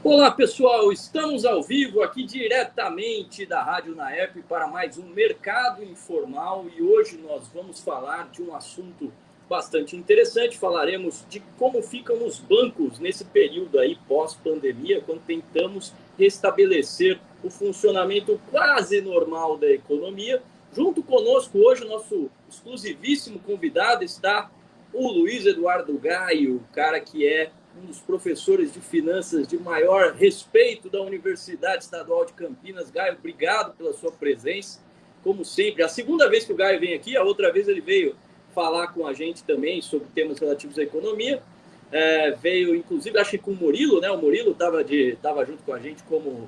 Olá, pessoal, estamos ao vivo aqui diretamente da Rádio Naep para mais um Mercado Informal e hoje nós vamos falar de um assunto bastante interessante. Falaremos de como ficam os bancos nesse período aí pós-pandemia, quando tentamos restabelecer o funcionamento quase normal da economia. Junto conosco hoje, o nosso exclusivíssimo convidado está o Luiz Eduardo Gaio, o cara que é um dos professores de finanças de maior respeito da Universidade Estadual de Campinas. Gaio, obrigado pela sua presença, como sempre. A segunda vez que o Gaio vem aqui, a outra vez ele veio falar com a gente também sobre temas relativos à economia. Veio, inclusive, acho que com o Murilo, né? O Murilo estava junto com a gente como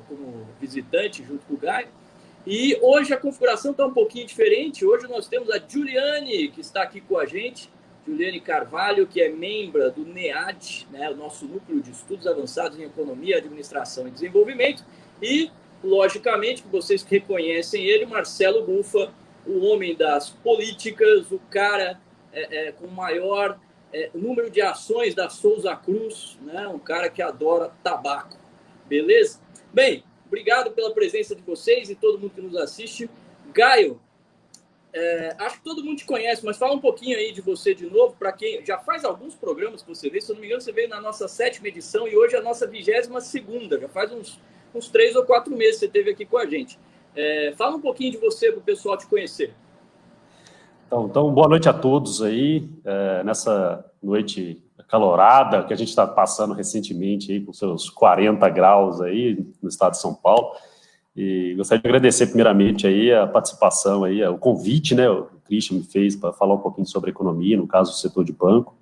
visitante, junto com o Gaio. E hoje a configuração está um pouquinho diferente. Hoje nós temos a Juliane, que está aqui com a gente. Juliane Carvalho, que é membro do NEAD, né, o nosso Núcleo de Estudos Avançados em Economia, Administração e Desenvolvimento, e, logicamente, que vocês reconhecem ele, Marcelo Bufa, o homem das políticas, o cara com o maior número de ações da Souza Cruz, né, um cara que adora tabaco, beleza? Bem, obrigado pela presença de vocês e todo mundo que nos assiste. Gaio, acho que todo mundo te conhece, mas fala um pouquinho aí de você de novo, para quem já faz alguns programas que você veio. Se eu não me engano, você veio na nossa 7ª edição e hoje é a nossa 22ª, já faz uns 3 ou 4 meses que você esteve aqui com a gente. Fala um pouquinho de você para o pessoal te conhecer. Então, boa noite a todos aí, nessa noite acalorada que a gente está passando recentemente aí com seus 40 graus aí no estado de São Paulo. E gostaria de agradecer primeiramente aí a participação, aí, o convite, né, o Christian me fez para falar um pouquinho sobre economia, no caso do setor de banco,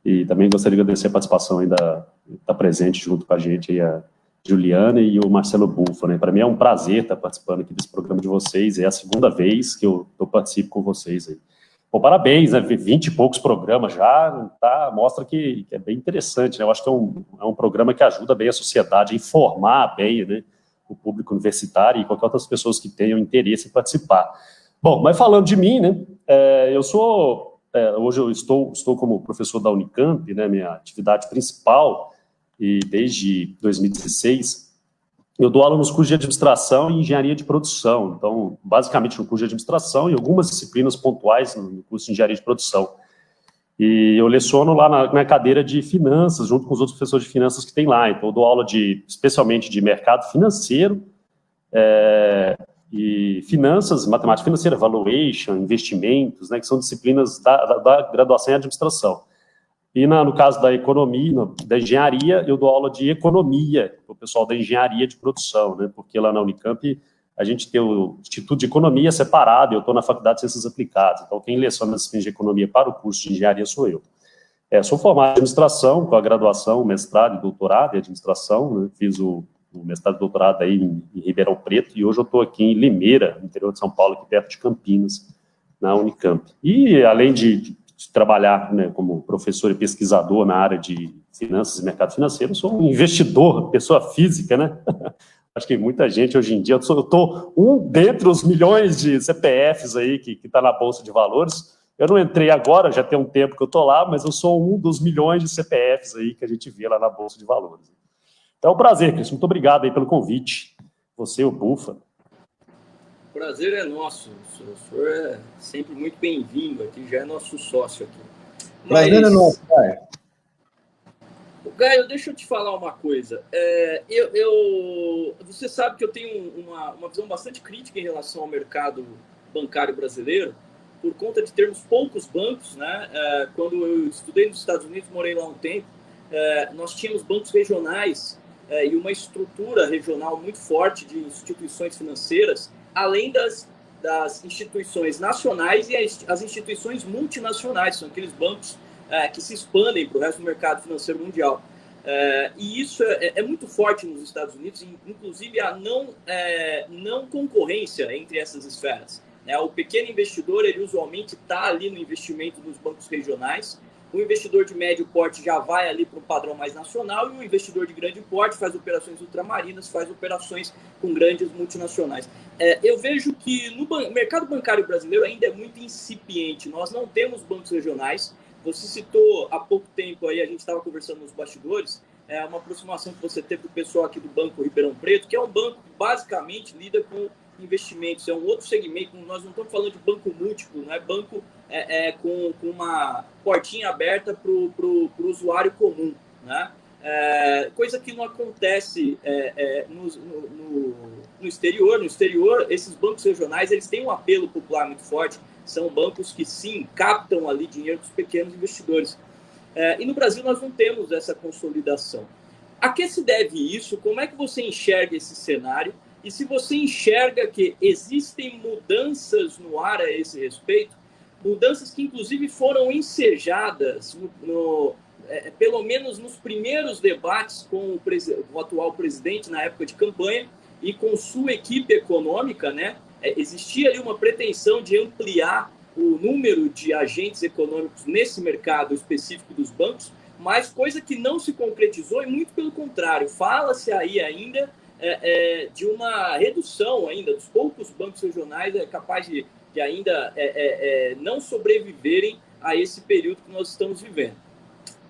e também gostaria de agradecer a participação aí da presente junto com a gente aí a Juliana e o Marcelo Bufa, né, para mim é um prazer estar participando aqui desse programa de vocês, é a segunda vez que eu participo com vocês aí. Bom, parabéns, né, 20 e poucos programas já, tá, mostra que é bem interessante, né, eu acho que é um programa que ajuda bem a sociedade a informar bem, né, o público universitário e qualquer outras pessoas que tenham interesse em participar. Bom, mas falando de mim, né, hoje eu estou como professor da Unicamp, né, minha atividade principal, e desde 2016, eu dou aula nos cursos de administração e engenharia de produção, então, basicamente no curso de administração e algumas disciplinas pontuais no curso de engenharia de produção. E eu leciono lá na cadeira de finanças, junto com os outros professores de finanças que tem lá. Então, eu dou aula especialmente de mercado financeiro, e finanças, matemática financeira, valuation, investimentos, né, que são disciplinas da graduação em administração. E no caso da economia, da engenharia, eu dou aula de economia, para o pessoal da engenharia de produção, né, porque lá na Unicamp a gente tem o Instituto de Economia separado, eu estou na Faculdade de Ciências Aplicadas, então quem leciona as disciplinas de economia para o curso de engenharia sou eu. Sou formado em administração, com a graduação, mestrado e doutorado em administração, né? Fiz o mestrado e doutorado aí em Ribeirão Preto, e hoje eu estou aqui em Limeira, no interior de São Paulo, aqui perto de Campinas, na Unicamp. E além de trabalhar, né, como professor e pesquisador na área de finanças e mercado financeiro, sou um investidor, pessoa física, né? Acho que muita gente hoje em dia, eu estou dentre os milhões de CPFs aí que está na Bolsa de Valores. Eu não entrei agora, já tem um tempo que eu estou lá, mas eu sou um dos milhões de CPFs aí que a gente vê lá na Bolsa de Valores. Então é um prazer, Cristian, muito obrigado aí pelo convite, você, o Bufa. O prazer é nosso, o senhor é sempre muito bem-vindo aqui, já é nosso sócio aqui. Prazer é nosso, Gaio. Gaio, deixa eu te falar uma coisa. Você sabe que eu tenho uma visão bastante crítica em relação ao mercado bancário brasileiro, por conta de termos poucos bancos, né? Quando eu estudei nos Estados Unidos, morei lá um tempo, nós tínhamos bancos regionais e uma estrutura regional muito forte de instituições financeiras, além das instituições nacionais e as instituições multinacionais, são aqueles bancos que se expandem para o resto do mercado financeiro mundial. E isso é muito forte nos Estados Unidos, inclusive a não concorrência entre essas esferas. O pequeno investidor, ele usualmente está ali no investimento nos bancos regionais. O investidor de médio porte já vai ali para um padrão mais nacional, e o investidor de grande porte faz operações ultramarinas, faz operações com grandes multinacionais. Eu vejo que no mercado bancário brasileiro ainda é muito incipiente. Nós não temos bancos regionais, Você citou há pouco tempo, aí a gente estava conversando nos bastidores, uma aproximação que você teve do pessoal aqui do Banco Ribeirão Preto, que é um banco que basicamente lida com investimentos, é um outro segmento, nós não estamos falando de banco múltiplo, não é banco com uma portinha aberta para o usuário comum, né? Coisa que não acontece no exterior. No exterior, esses bancos regionais eles têm um apelo popular muito forte, são bancos que sim, captam ali dinheiro dos pequenos investidores. E no Brasil nós não temos essa consolidação. A que se deve isso? Como é que você enxerga esse cenário? E se você enxerga que existem mudanças no ar a esse respeito, mudanças que inclusive foram ensejadas pelo menos nos primeiros debates com o atual presidente na época de campanha e com sua equipe econômica, né? Existia ali uma pretensão de ampliar o número de agentes econômicos nesse mercado específico dos bancos, mas coisa que não se concretizou e muito pelo contrário, fala-se aí ainda de uma redução ainda dos poucos bancos regionais capaz de ainda não sobreviverem a esse período que nós estamos vivendo.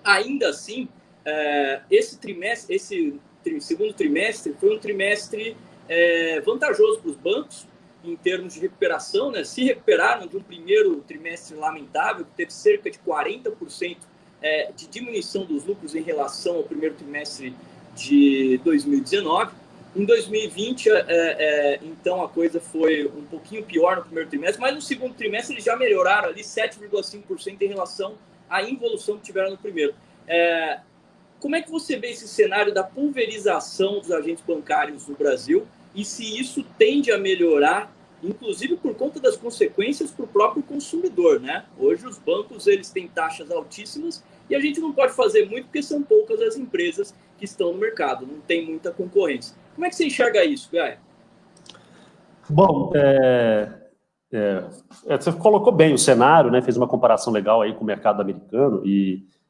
Ainda assim, esse segundo trimestre foi um trimestre vantajoso para os bancos em termos de recuperação, né? Se recuperaram de um primeiro trimestre lamentável, que teve cerca de 40% de diminuição dos lucros em relação ao primeiro trimestre de 2019. Em 2020, então, a coisa foi um pouquinho pior no primeiro trimestre, mas no segundo trimestre eles já melhoraram ali 7,5% em relação à involução que tiveram no primeiro. Como é que você vê esse cenário da pulverização dos agentes bancários no Brasil e se isso tende a melhorar, inclusive por conta das consequências para o próprio consumidor, né? Hoje os bancos eles têm taxas altíssimas e a gente não pode fazer muito porque são poucas as empresas que estão no mercado, não tem muita concorrência. Como é que você enxerga isso, Gaia? Bom, você colocou bem o cenário, né? Fez uma comparação legal aí com o mercado americano,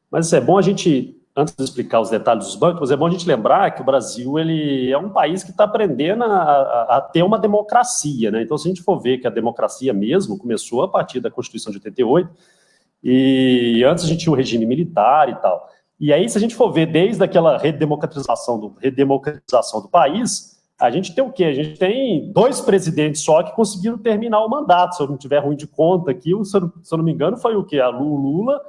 mas é bom a gente, antes de explicar os detalhes dos bancos, mas é bom a gente lembrar que o Brasil ele é um país que está aprendendo a ter uma democracia, né? Então, se a gente for ver que a democracia mesmo começou a partir da Constituição de 88, e antes a gente tinha o regime militar e tal. E aí, se a gente for ver desde aquela redemocratização do país, a gente tem o quê? A gente tem 2 presidentes só que conseguiram terminar o mandato. Se eu não tiver ruim de conta aqui, se eu não me engano, foi o quê? O Lula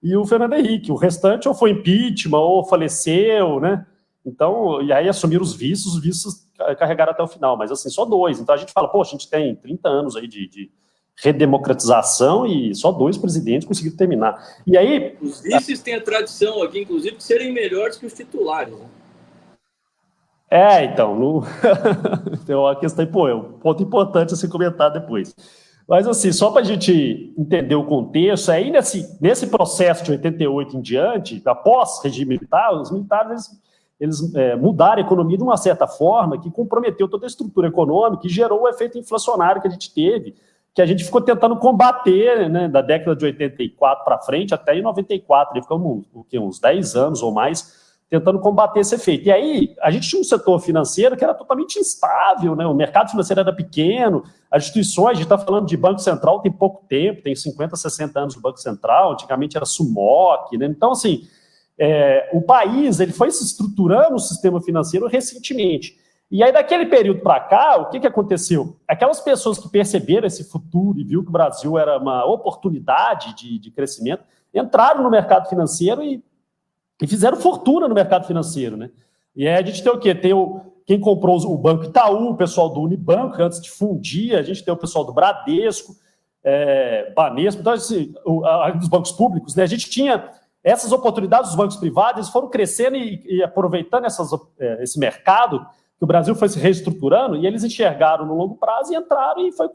e o Fernando Henrique. O restante ou foi impeachment ou faleceu, né? Então, e aí assumiram os vices carregaram até o final. Mas, assim, só 2. Então, a gente fala, poxa, a gente tem 30 anos aí de redemocratização e só 2 presidentes conseguiram terminar. E aí... Os vices têm a tradição aqui, inclusive, de serem melhores que os titulares, né? Então, tem uma questão, é um ponto importante a se comentar depois. Mas, assim, só para a gente entender o contexto, aí nesse processo de 88 em diante, após regime militar, os militares eles mudaram a economia de uma certa forma que comprometeu toda a estrutura econômica e gerou o efeito inflacionário que a gente teve, que a gente ficou tentando combater, né, da década de 84 para frente, até em 94, ficamos uns 10 anos ou mais tentando combater esse efeito. E aí, a gente tinha um setor financeiro que era totalmente instável, né? O mercado financeiro era pequeno, as instituições, a gente está falando de Banco Central tem pouco tempo, tem 50, 60 anos do Banco Central, antigamente era SUMOC, né? Então, assim, o país ele foi se estruturando o sistema financeiro recentemente. E aí, daquele período para cá, o que aconteceu? Aquelas pessoas que perceberam esse futuro e viu que o Brasil era uma oportunidade de crescimento, entraram no mercado financeiro e fizeram fortuna no mercado financeiro, né? E aí a gente tem o quê? Tem quem comprou o Banco Itaú, o pessoal do Unibanco, antes de fundir, a gente tem o pessoal do Bradesco, Banesco, então, assim, dos bancos públicos, né? A gente tinha essas oportunidades dos bancos privados, eles foram crescendo e aproveitando esse mercado, que o Brasil foi se reestruturando, e eles enxergaram no longo prazo e entraram e foi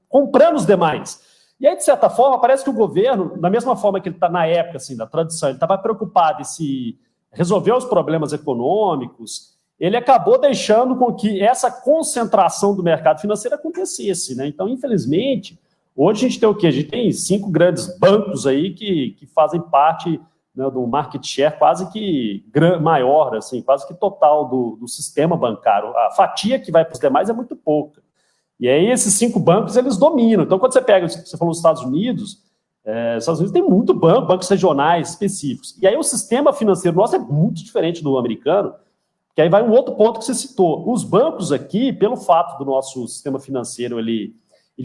comprando os demais. E aí, de certa forma, parece que o governo, da mesma forma que ele está na época assim, da tradição, ele estava preocupado em se resolver os problemas econômicos, ele acabou deixando com que essa concentração do mercado financeiro acontecesse, né? Então, infelizmente, hoje a gente tem o quê? A gente tem 5 grandes bancos aí que fazem parte, né, do market share quase que maior, assim, quase que total do sistema bancário. A fatia que vai para os demais é muito pouca. E aí esses 5 bancos, eles dominam. Então, quando você pega, você falou nos Estados Unidos, Os Estados Unidos tem muito banco, bancos regionais específicos. E aí o sistema financeiro nosso é muito diferente do americano, que aí vai um outro ponto que você citou. Os bancos aqui, pelo fato do nosso sistema financeiro, ele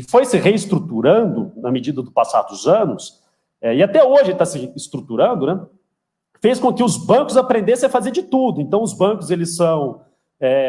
foi se reestruturando na medida do passar dos anos, e até hoje está se estruturando, né? Fez com que os bancos aprendessem a fazer de tudo. Então, os bancos, eles são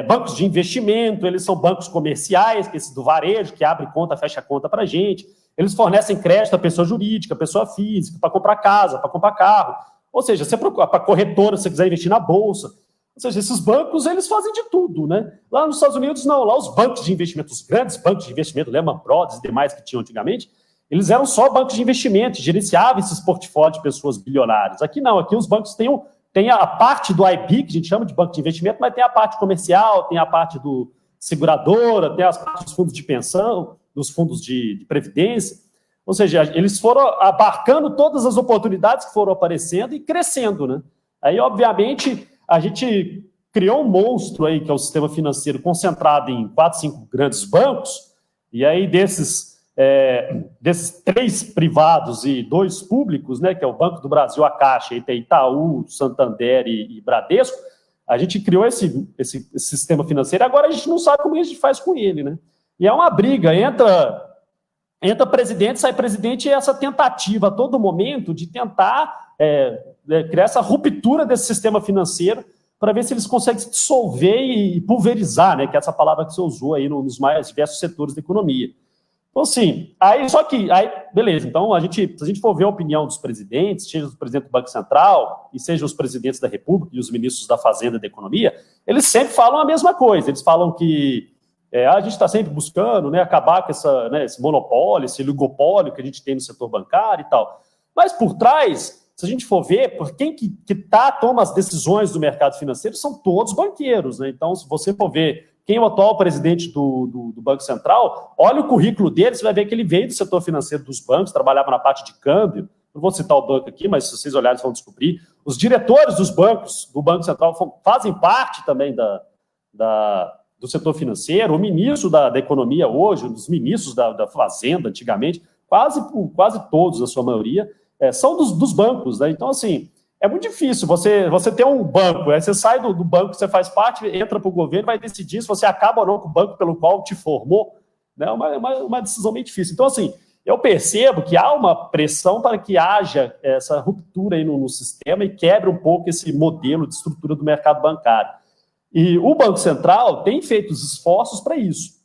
bancos de investimento, eles são bancos comerciais, que é esse do varejo, que abre conta, fecha conta para a gente. Eles fornecem crédito à pessoa jurídica, à pessoa física, para comprar casa, para comprar carro. Ou seja, para corretora, se você quiser investir na bolsa. Ou seja, esses bancos, eles fazem de tudo, né? Lá nos Estados Unidos, não. Lá os bancos de investimento, os grandes bancos de investimento, Lehman Brothers e demais que tinham antigamente, eles eram só bancos de investimento, gerenciavam esses portfólios de pessoas bilionárias. Aqui não, aqui os bancos têm a parte do IB, que a gente chama de banco de investimento, mas tem a parte comercial, tem a parte do seguradora, tem as partes dos fundos de pensão, dos fundos de previdência. Ou seja, eles foram abarcando todas as oportunidades que foram aparecendo e crescendo, né? Aí, obviamente, a gente criou um monstro aí, que é o sistema financeiro concentrado em 4, 5 grandes bancos, e aí desses 3 privados e 2 públicos, né, que é o Banco do Brasil, a Caixa, e tem Itaú, Santander e Bradesco, a gente criou esse sistema financeiro, agora a gente não sabe como a gente faz com ele, né? E é uma briga, entra presidente, sai presidente, e essa tentativa a todo momento de tentar criar essa ruptura desse sistema financeiro para ver se eles conseguem se dissolver e pulverizar, né, que é essa palavra que você usou aí nos mais diversos setores da economia. Então, assim, beleza, então se a gente for ver a opinião dos presidentes, seja o presidente do Banco Central e seja os presidentes da República e os ministros da Fazenda e da Economia, eles sempre falam a mesma coisa, eles falam que a gente está sempre buscando, né, acabar com esse monopólio, esse oligopólio que a gente tem no setor bancário e tal. Mas por trás, se a gente for ver, por quem toma as decisões do mercado financeiro são todos banqueiros, né? Então, se você for ver quem é o atual presidente do Banco Central, olha o currículo dele, você vai ver que ele veio do setor financeiro dos bancos, trabalhava na parte de câmbio, não vou citar o banco aqui, mas se vocês olharem, vocês vão descobrir. Os diretores dos bancos, do Banco Central, fazem parte também do setor financeiro, o ministro da Economia hoje, os ministros da Fazenda antigamente, quase todos, a sua maioria, são dos bancos, né? Então, assim, é muito difícil você ter um banco, aí você sai do banco que você faz parte, entra para o governo, vai decidir se você acaba ou não com o banco pelo qual te formou, né? É uma decisão meio difícil. Então, assim, eu percebo que há uma pressão para que haja essa ruptura aí no sistema e quebre um pouco esse modelo de estrutura do mercado bancário. E o Banco Central tem feito os esforços para isso.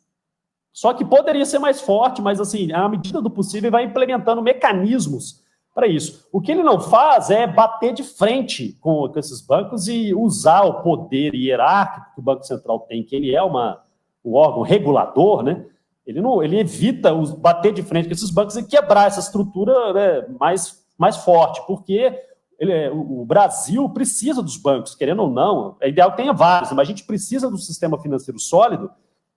Só que poderia ser mais forte, mas, assim, à medida do possível, vai implementando mecanismos para isso. O que ele não faz é bater de frente com esses bancos e usar o poder hierárquico que o Banco Central tem, que ele é um órgão regulador, né? Ele evita bater de frente com esses bancos e quebrar essa estrutura, né, mais forte, porque o Brasil precisa dos bancos, querendo ou não, é ideal que tenha vários, mas a gente precisa do sistema financeiro sólido,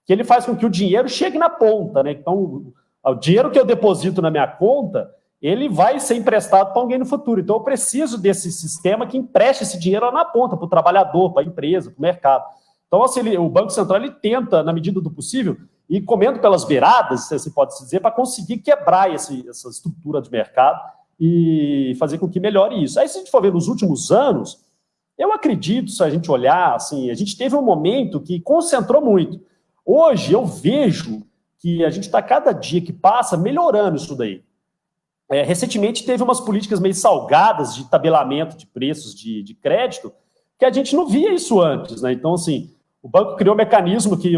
que ele faz com que o dinheiro chegue na ponta, né? Então, o dinheiro que eu deposito na minha conta, ele vai ser emprestado para alguém no futuro. Então, eu preciso desse sistema que empreste esse dinheiro lá na ponta, para o trabalhador, para a empresa, para o mercado. Então, assim, o Banco Central ele tenta, na medida do possível, ir comendo pelas beiradas, se pode dizer, para conseguir quebrar essa estrutura de mercado e fazer com que melhore isso. Aí, se a gente for ver nos últimos anos, eu acredito, se a gente olhar, assim, a gente teve um momento que concentrou muito. Hoje, eu vejo que a gente está, cada dia que passa, melhorando isso daí. Recentemente teve umas políticas meio salgadas de tabelamento de preços de crédito, que a gente não via isso antes, né? Então, assim, o banco criou um mecanismo que,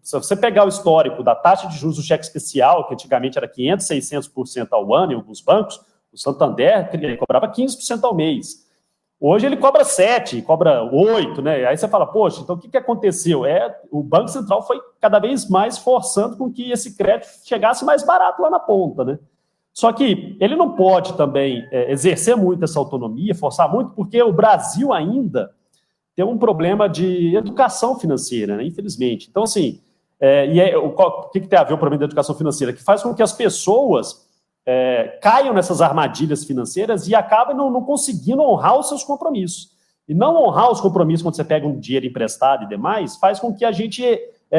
se você pegar o histórico da taxa de juros do cheque especial, que antigamente era 500%, 600% ao ano em alguns bancos, o Santander ele cobrava 15% ao mês. Hoje ele cobra 7%, cobra 8%, né? Aí você fala, poxa, então o que aconteceu? O Banco Central foi cada vez mais forçando com que esse crédito chegasse mais barato lá na ponta, né? Só que ele não pode também exercer muito essa autonomia, forçar muito, porque o Brasil ainda tem um problema de educação financeira, né, infelizmente. Então, assim, o que tem a ver o problema da educação financeira? Que faz com que as pessoas caiam nessas armadilhas financeiras e acabam não conseguindo honrar os seus compromissos. E não honrar os compromissos quando você pega um dinheiro emprestado e demais, faz com que a gente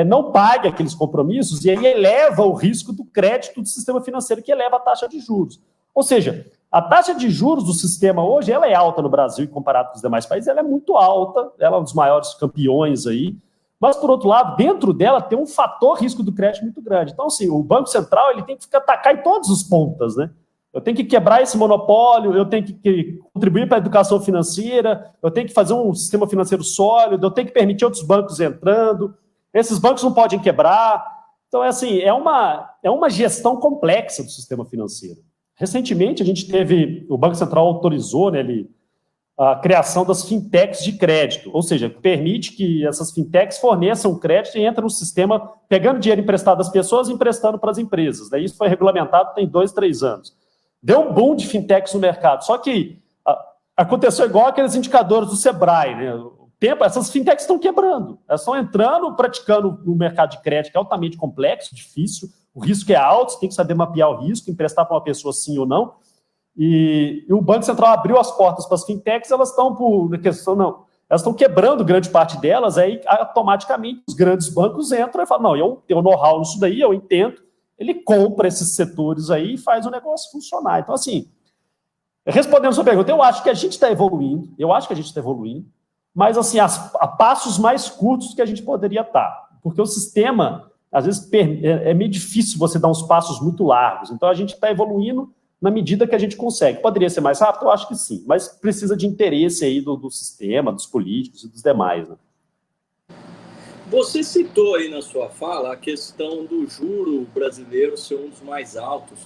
não pague aqueles compromissos e aí eleva o risco do crédito do sistema financeiro, que eleva a taxa de juros. Ou seja, a taxa de juros do sistema hoje, ela é alta no Brasil e comparado com os demais países, ela é muito alta, ela é um dos maiores campeões aí, mas, por outro lado, dentro dela tem um fator risco do crédito muito grande. Então, assim, o Banco Central ele tem que atacar em todas as pontas, né? Eu tenho que quebrar esse monopólio, eu tenho que contribuir para a educação financeira, eu tenho que fazer um sistema financeiro sólido, eu tenho que permitir outros bancos entrando, esses bancos não podem quebrar. Então, assim, é uma gestão complexa do sistema financeiro. Recentemente, a gente teve, o Banco Central autorizou, né, a criação das fintechs de crédito, ou seja, permite que essas fintechs forneçam crédito e entrem no sistema pegando dinheiro emprestado das pessoas e emprestando para as empresas. Né? Isso foi regulamentado tem 2, 3 anos. Deu um boom de fintechs no mercado, só que aconteceu igual aqueles indicadores do Sebrae, né? Essas fintechs estão quebrando, elas estão entrando, praticando no mercado de crédito, que é altamente complexo, difícil, o risco é alto, você tem que saber mapear o risco, emprestar para uma pessoa sim ou não, e o Banco Central abriu as portas para as fintechs, elas estão elas estão quebrando grande parte delas, aí automaticamente os grandes bancos entram e falam, não, eu tenho know-how nisso daí, eu entendo, ele compra esses setores aí e faz o negócio funcionar. Então, assim, respondendo a sua pergunta, eu acho que a gente está evoluindo, mas, assim, a passos mais curtos que a gente poderia estar, porque o sistema, às vezes, é meio difícil você dar uns passos muito largos, então a gente está evoluindo na medida que a gente consegue. Poderia ser mais rápido? Eu acho que sim, mas precisa de interesse aí do sistema, dos políticos e dos demais, né? Você citou aí na sua fala a questão do juro brasileiro ser um dos mais altos.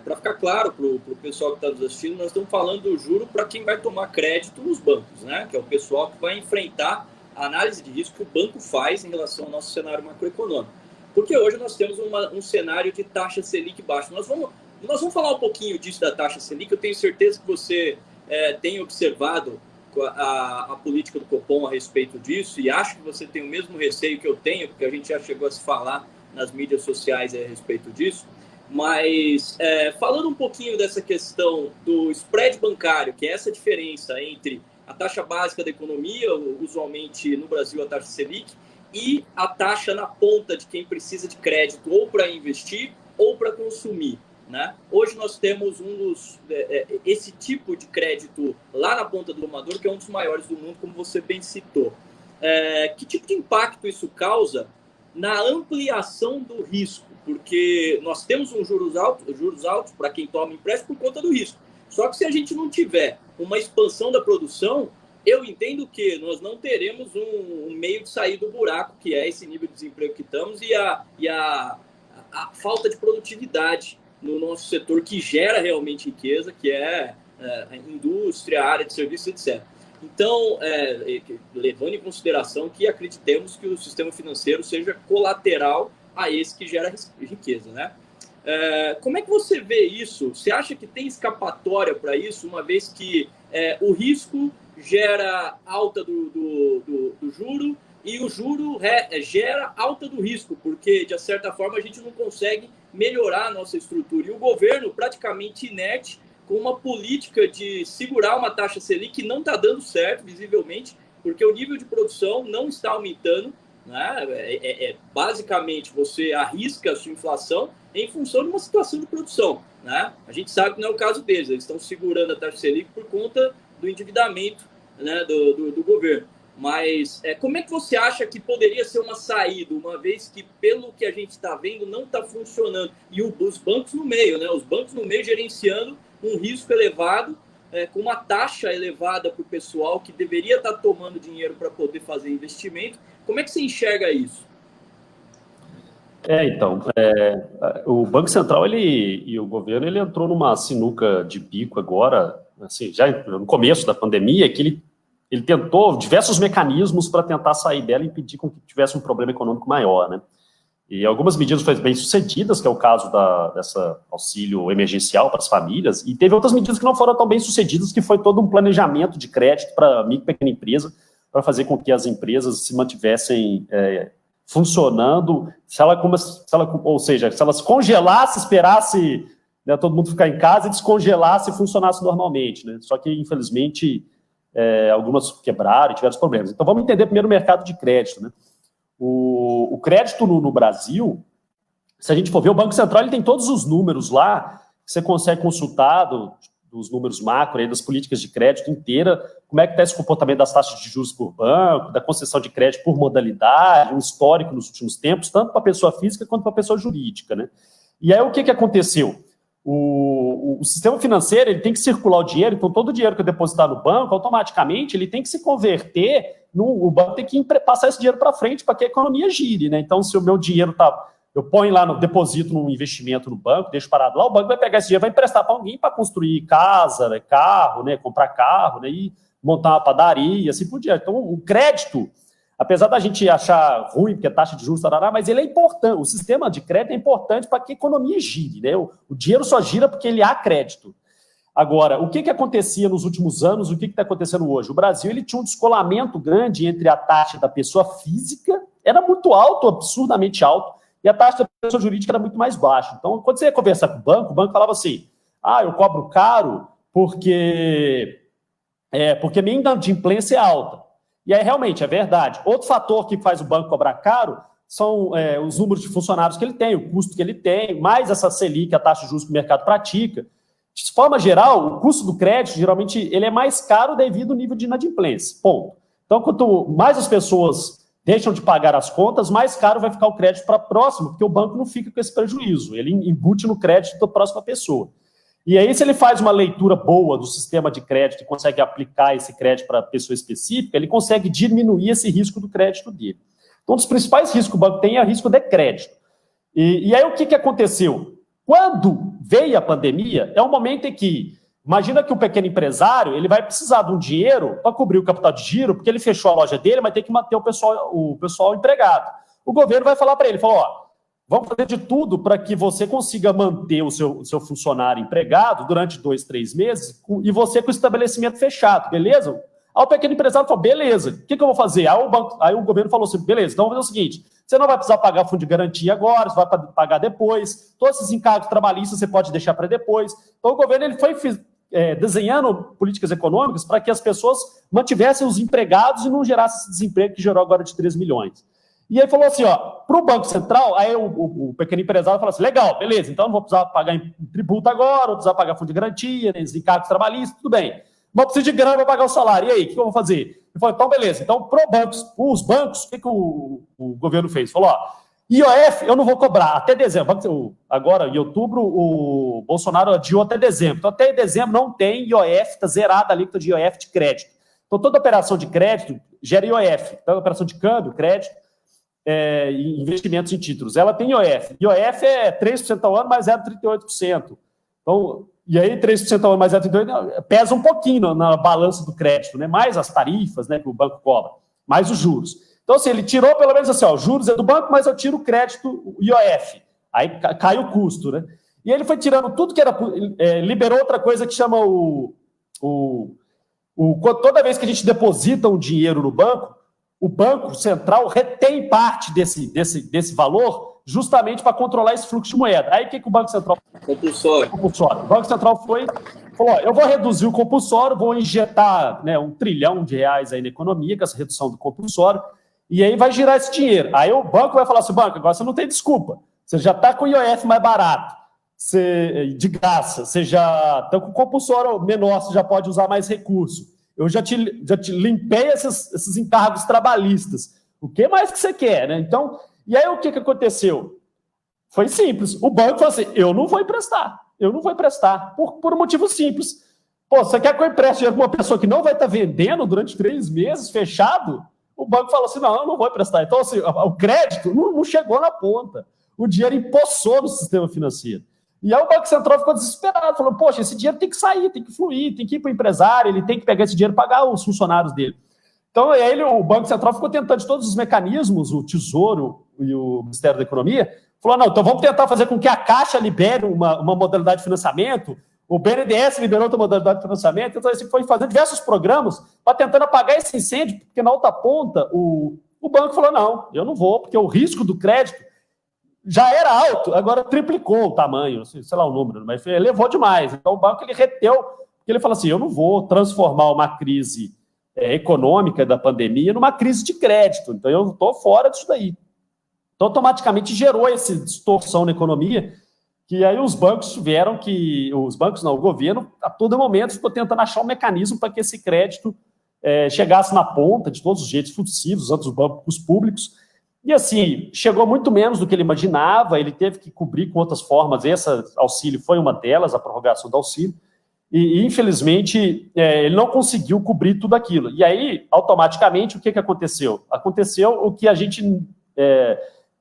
Para ficar claro para o pessoal que está nos assistindo, nós estamos falando do juro para quem vai tomar crédito nos bancos, né? Que é o pessoal que vai enfrentar a análise de risco que o banco faz em relação ao nosso cenário macroeconômico. Porque hoje nós temos um cenário de taxa Selic baixa. Nós vamos falar um pouquinho disso da taxa Selic. Eu tenho certeza que você tem observado a política do Copom a respeito disso, e acho que você tem o mesmo receio que eu tenho, porque a gente já chegou a se falar nas mídias sociais a respeito disso. Mas falando um pouquinho dessa questão do spread bancário, que é essa diferença entre a taxa básica da economia, usualmente no Brasil a taxa Selic, e a taxa na ponta de quem precisa de crédito ou para investir ou para consumir, né? Hoje nós temos esse tipo de crédito lá na ponta do tomador, que é um dos maiores do mundo, como você bem citou. Que tipo de impacto isso causa na ampliação do risco? Porque nós temos juros altos para quem toma empréstimo por conta do risco. Só que se a gente não tiver uma expansão da produção, eu entendo que nós não teremos um meio de sair do buraco, que é esse nível de desemprego que estamos, e a falta de produtividade no nosso setor, que gera realmente riqueza, que é a indústria, a área de serviços, etc. Então, levando em consideração que acreditemos que o sistema financeiro seja colateral a esse que gera riqueza, né? Como é que você vê isso? Você acha que tem escapatória para isso, uma vez que o risco gera alta do juro e o juro gera alta do risco, porque, de certa forma, a gente não consegue melhorar a nossa estrutura. E o governo, praticamente inerte, com uma política de segurar uma taxa Selic que não está dando certo, visivelmente, porque o nível de produção não está aumentando, né? Basicamente, você arrisca a sua inflação em função de uma situação de produção, né? A gente sabe que não é o caso deles, eles estão segurando a taxa Selic por conta do endividamento, né, do governo. Mas como é que você acha que poderia ser uma saída, uma vez que, pelo que a gente está vendo, não está funcionando? E os bancos no meio, né? Os bancos no meio gerenciando um risco elevado, com uma taxa elevada para o pessoal que deveria estar tomando dinheiro para poder fazer investimento. Como é que você enxerga isso? Então, o Banco Central e o governo ele entrou numa sinuca de bico agora, assim, já no começo da pandemia, que ele tentou diversos mecanismos para tentar sair dela e impedir que tivesse um problema econômico maior, né? E algumas medidas foram bem sucedidas, que é o caso dessa auxílio emergencial para as famílias, e teve outras medidas que não foram tão bem sucedidas, que foi todo um planejamento de crédito para micro e pequena empresa, para fazer com que as empresas se mantivessem funcionando, ou seja, se elas congelassem, esperasse, né, todo mundo ficar em casa e descongelasse e funcionasse normalmente, né? Só que, infelizmente, algumas quebraram e tiveram problemas. Então, vamos entender primeiro o mercado de crédito, né? O crédito no Brasil, se a gente for ver, o Banco Central ele tem todos os números lá, você consegue consultar dos números macro, aí, das políticas de crédito inteira, como é que está esse comportamento das taxas de juros por banco, da concessão de crédito por modalidade, um histórico nos últimos tempos, tanto para a pessoa física quanto para a pessoa jurídica, né? E aí o que aconteceu? O sistema financeiro, ele tem que circular o dinheiro, então todo o dinheiro que eu depositar no banco, automaticamente, ele tem que se converter, o banco tem que passar esse dinheiro para frente para que a economia gire, né? Então, se o meu dinheiro eu ponho lá, deposito num investimento no banco, deixo parado lá, o banco vai pegar esse dinheiro, vai emprestar para alguém para construir casa, né, carro, né, comprar carro, né, e montar uma padaria, assim por diante. Então, o crédito, apesar da gente achar ruim, porque a taxa de juros, tarará, mas ele é importante, o sistema de crédito é importante para que a economia gire, né? O dinheiro só gira porque ele há crédito. Agora, o que acontecia nos últimos anos, o que está acontecendo hoje? O Brasil, ele tinha um descolamento grande entre a taxa da pessoa física, era muito alto, absurdamente alto, e a taxa da pessoa jurídica era muito mais baixa. Então, quando você ia conversar com o banco falava assim, eu cobro caro porque minha inadimplência é alta. E aí, realmente, é verdade. Outro fator que faz o banco cobrar caro são os números de funcionários que ele tem, o custo que ele tem, mais essa Selic, a taxa de juros que o mercado pratica. De forma geral, o custo do crédito, geralmente, ele é mais caro devido ao nível de inadimplência. Ponto. Então, quanto mais as pessoas deixam de pagar as contas, mais caro vai ficar o crédito para a próxima, porque o banco não fica com esse prejuízo, ele embute no crédito da próxima pessoa. E aí, se ele faz uma leitura boa do sistema de crédito e consegue aplicar esse crédito para a pessoa específica, ele consegue diminuir esse risco do crédito dele. Então, um dos principais riscos que o banco tem é o risco de crédito. E aí, o que aconteceu? Quando veio a pandemia, é um momento em que, imagina que o pequeno empresário, ele vai precisar de um dinheiro para cobrir o capital de giro, porque ele fechou a loja dele, mas tem que manter o pessoal empregado. O governo vai falar para ele, vamos fazer de tudo para que você consiga manter o seu funcionário empregado durante 2, 3 meses e você com o estabelecimento fechado, beleza? Aí o pequeno empresário falou, beleza, o que eu vou fazer? Aí o governo falou assim, beleza, então vamos fazer o seguinte, você não vai precisar pagar fundo de garantia agora, você vai pagar depois, todos esses encargos trabalhistas você pode deixar para depois. Então o governo ele foi desenhando políticas econômicas para que as pessoas mantivessem os empregados e não gerasse esse desemprego que gerou agora de 3 milhões. E aí falou assim, para o Banco Central, aí o pequeno empresário falou assim, legal, beleza, então não vou precisar pagar tributo agora, não vou precisar pagar fundo de garantia, nem os encargos trabalhistas, tudo bem. Mas preciso de grana para pagar o salário. E aí, o que eu vou fazer? Ele falou, então beleza, então os bancos, o que o governo fez? Falou, IOF eu não vou cobrar até dezembro. Agora, em outubro, o Bolsonaro adiou até dezembro. Então, até dezembro não tem IOF, está zerada a alíquota de IOF de crédito. Então, toda operação de crédito gera IOF. Então, operação de câmbio, crédito, investimentos em títulos. Ela tem IOF. IOF é 3% ao ano, mais 0,38%. Então, e aí 3% ao ano, mais 0,38% pesa um pouquinho na balança do crédito, né? Mais as tarifas, né, que o banco cobra, mais os juros. Então, assim, ele tirou pelo menos assim, juros é do banco, mas eu tiro o crédito, o IOF. Aí cai o custo, né? E ele foi tirando tudo que era... liberou outra coisa que chama toda vez que a gente deposita um dinheiro no banco, o Banco Central retém parte desse valor justamente para controlar esse fluxo de moeda. Aí o que o Banco Central... Compulsório. O Banco Central falou, eu vou reduzir o compulsório, vou injetar, né, R$1 trilhão aí na economia, com essa redução do compulsório, e aí vai girar esse dinheiro. Aí o banco vai falar assim, banco, agora você não tem desculpa, você já está com o IOF mais barato, de graça, você já está com o compulsório menor, você já pode usar mais recurso. Eu já te limpei esses encargos trabalhistas. O que mais que você quer, né? Então, e aí o que aconteceu? Foi simples. O banco falou assim, eu não vou emprestar, por um motivo simples. Você quer que eu empreste dinheiro para uma pessoa que não vai estar vendendo durante 3 meses, fechado? O banco falou assim, não, eu não vou emprestar. Então, assim, o crédito não chegou na ponta. O dinheiro empoçou no sistema financeiro. E aí o Banco Central ficou desesperado, falou, poxa, esse dinheiro tem que sair, tem que fluir, tem que ir para o empresário, ele tem que pegar esse dinheiro e pagar os funcionários dele. Então, aí o Banco Central ficou tentando de todos os mecanismos, o Tesouro e o Ministério da Economia, falou, não, então vamos tentar fazer com que a Caixa libere uma modalidade de financiamento, o BNDES liberou outra modalidade de financiamento, então assim, foi fazendo diversos programas para tentando apagar esse incêndio, porque na outra ponta o banco falou, não, eu não vou, porque o risco do crédito já era alto, agora triplicou o tamanho, sei lá o número, mas elevou demais. Então o banco ele reteu, porque ele falou assim, eu não vou transformar uma crise econômica da pandemia numa crise de crédito, então eu estou fora disso daí. Então automaticamente gerou essa distorção na economia, que aí os bancos o governo, a todo momento, ficou tentando achar um mecanismo para que esse crédito chegasse na ponta, de todos os jeitos possíveis, usando os bancos públicos. E assim, chegou muito menos do que ele imaginava, ele teve que cobrir com outras formas, esse auxílio foi uma delas, a prorrogação do auxílio, e infelizmente ele não conseguiu cobrir tudo aquilo. E aí, automaticamente, o que aconteceu? Aconteceu o que a gente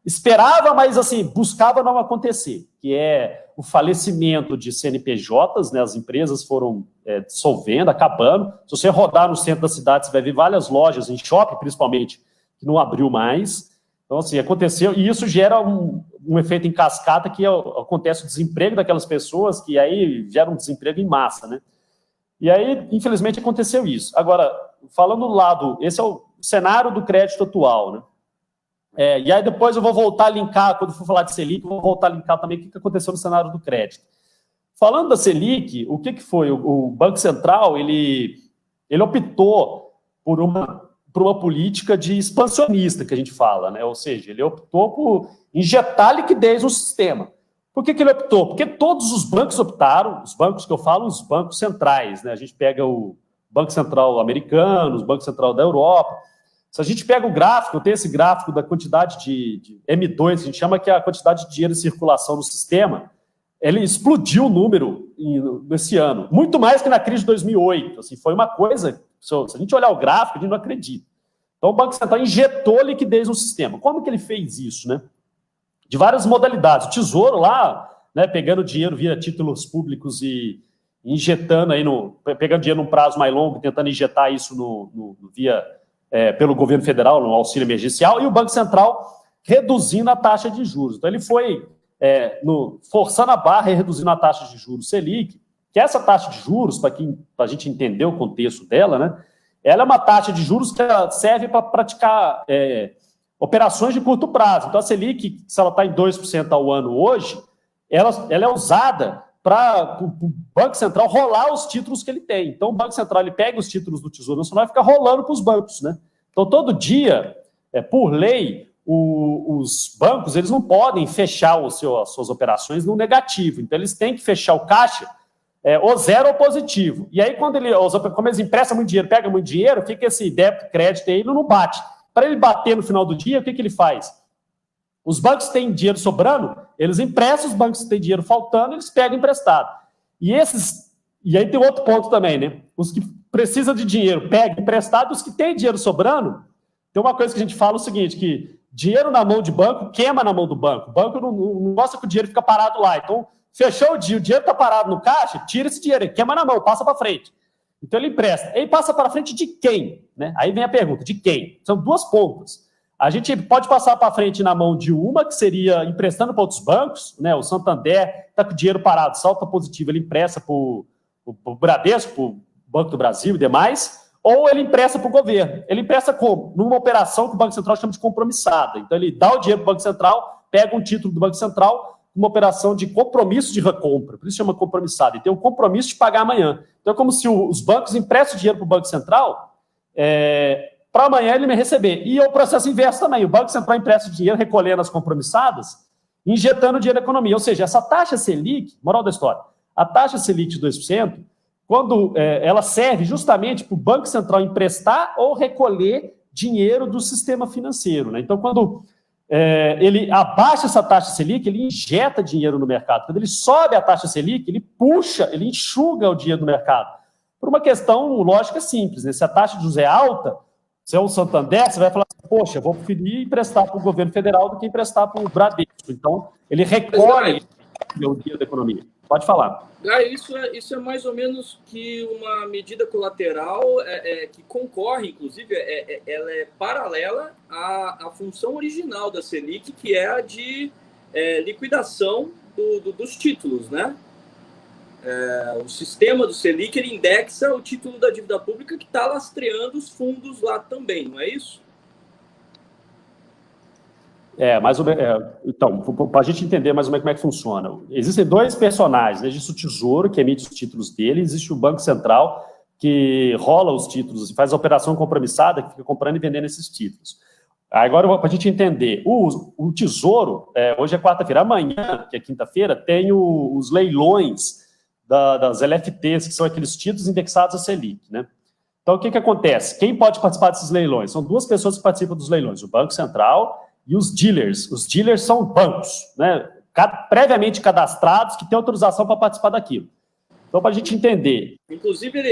esperava, mas assim, buscava não acontecer, que é o falecimento de CNPJs, né? As empresas foram dissolvendo, acabando. Se você rodar no centro da cidade, você vai ver várias lojas, em shopping principalmente, que não abriu mais. Então, assim, aconteceu, e isso gera um efeito em cascata, que acontece o desemprego daquelas pessoas, que aí gera um desemprego em massa, né? E aí, infelizmente, aconteceu isso. Agora, falando do lado, esse é o cenário do crédito atual, né? E aí depois eu vou voltar a linkar, quando for falar de Selic, eu vou voltar a linkar também o que aconteceu no cenário do crédito. Falando da Selic, o que foi? O Banco Central, ele optou por uma política de expansionista, que a gente fala, né? Ou seja, ele optou por injetar liquidez no sistema. Por que ele optou? Porque todos os bancos optaram, os bancos que eu falo, os bancos centrais, né? A gente pega o Banco Central americano, o Banco Central da Europa. Se a gente pega o gráfico, eu tenho esse gráfico da quantidade de M2, a gente chama que é a quantidade de dinheiro em circulação no sistema, ele explodiu o número nesse ano, muito mais que na crise de 2008. Assim, foi uma coisa, se a gente olhar o gráfico, a gente não acredita. Então o Banco Central injetou liquidez no sistema. Como que ele fez isso, né? De várias modalidades. O Tesouro lá, né, pegando dinheiro via títulos públicos e injetando aí, pegando dinheiro num prazo mais longo, tentando injetar isso via... pelo governo federal, no auxílio emergencial, e o Banco Central reduzindo a taxa de juros. Então, ele foi forçando a barra e reduzindo a taxa de juros Selic, que essa taxa de juros, para a gente entender o contexto dela, né, ela é uma taxa de juros que serve para praticar operações de curto prazo. Então, a Selic, se ela está em 2% ao ano hoje, ela é usada para o Banco Central rolar os títulos que ele tem. Então, o Banco Central ele pega os títulos do Tesouro Nacional e fica rolando para os bancos, né? Então, todo dia, por lei, os bancos eles não podem fechar as suas operações no negativo. Então, eles têm que fechar o caixa ou zero ou positivo. E aí, como eles emprestam muito dinheiro, pegam muito dinheiro, fica esse débito, crédito aí, ele não bate. Para ele bater no final do dia, o que ele faz? Os bancos têm dinheiro sobrando, eles emprestam, os bancos têm dinheiro faltando, eles pegam emprestado. E aí tem outro ponto também, né? Os que precisam de dinheiro pegam emprestado, os que têm dinheiro sobrando, tem uma coisa que a gente fala o seguinte, que dinheiro na mão de banco queima na mão do banco. O banco não gosta que o dinheiro fica parado lá. Então, fechou o dinheiro está parado no caixa, tira esse dinheiro, queima na mão, passa para frente. Então, ele empresta. Ele passa para frente de quem? Né? Aí vem a pergunta, de quem? São duas pontas. A gente pode passar para frente na mão de uma, que seria emprestando para outros bancos, né? O Santander está com o dinheiro parado, salta positivo, ele empresta para o Bradesco, para o Banco do Brasil e demais, ou ele empresta para o governo. Ele empresta como? Numa operação que o Banco Central chama de compromissada. Então, ele dá o dinheiro para o Banco Central, pega um título do Banco Central, uma operação de compromisso de recompra, por isso chama compromissada, e tem um compromisso de pagar amanhã. Então, é como se os bancos emprestam dinheiro para o Banco Central, para amanhã ele me receber. E o processo inverso também. O Banco Central empresta dinheiro, recolhendo as compromissadas, injetando dinheiro na economia. Ou seja, essa taxa Selic, moral da história, a taxa Selic de 2%, quando ela serve justamente para o Banco Central emprestar ou recolher dinheiro do sistema financeiro, né? Então, quando ele abaixa essa taxa Selic, ele injeta dinheiro no mercado. Quando ele sobe a taxa Selic, ele puxa, ele enxuga o dinheiro no mercado. Por uma questão lógica simples, né? Se a taxa de juros é alta, se é o Santander, você vai falar assim, poxa, vou preferir emprestar para o governo federal do que emprestar para o Bradesco. Então, ele recolhe o dinheiro da economia. Pode falar. Isso é mais ou menos que uma medida colateral que concorre, inclusive, ela é paralela à função original da Selic, que é a de liquidação dos títulos, né? O sistema do Selic ele indexa o título da dívida pública que está lastreando os fundos lá também, não é isso? Mais ou menos. Então, para a gente entender mais ou menos como é que funciona. Existem dois personagens, né? Existe o Tesouro, que emite os títulos dele, existe o Banco Central, que rola os títulos e faz a operação compromissada, que fica comprando e vendendo esses títulos. Agora, para a gente entender, o Tesouro, hoje é quarta-feira, amanhã, que é quinta-feira, tem os leilões das LFTs, que são aqueles títulos indexados a Selic, né? Então, o que acontece? Quem pode participar desses leilões? São duas pessoas que participam dos leilões, o Banco Central e os dealers. Os dealers são bancos, né, previamente cadastrados, que têm autorização para participar daquilo. Então, para a gente entender... Inclusive,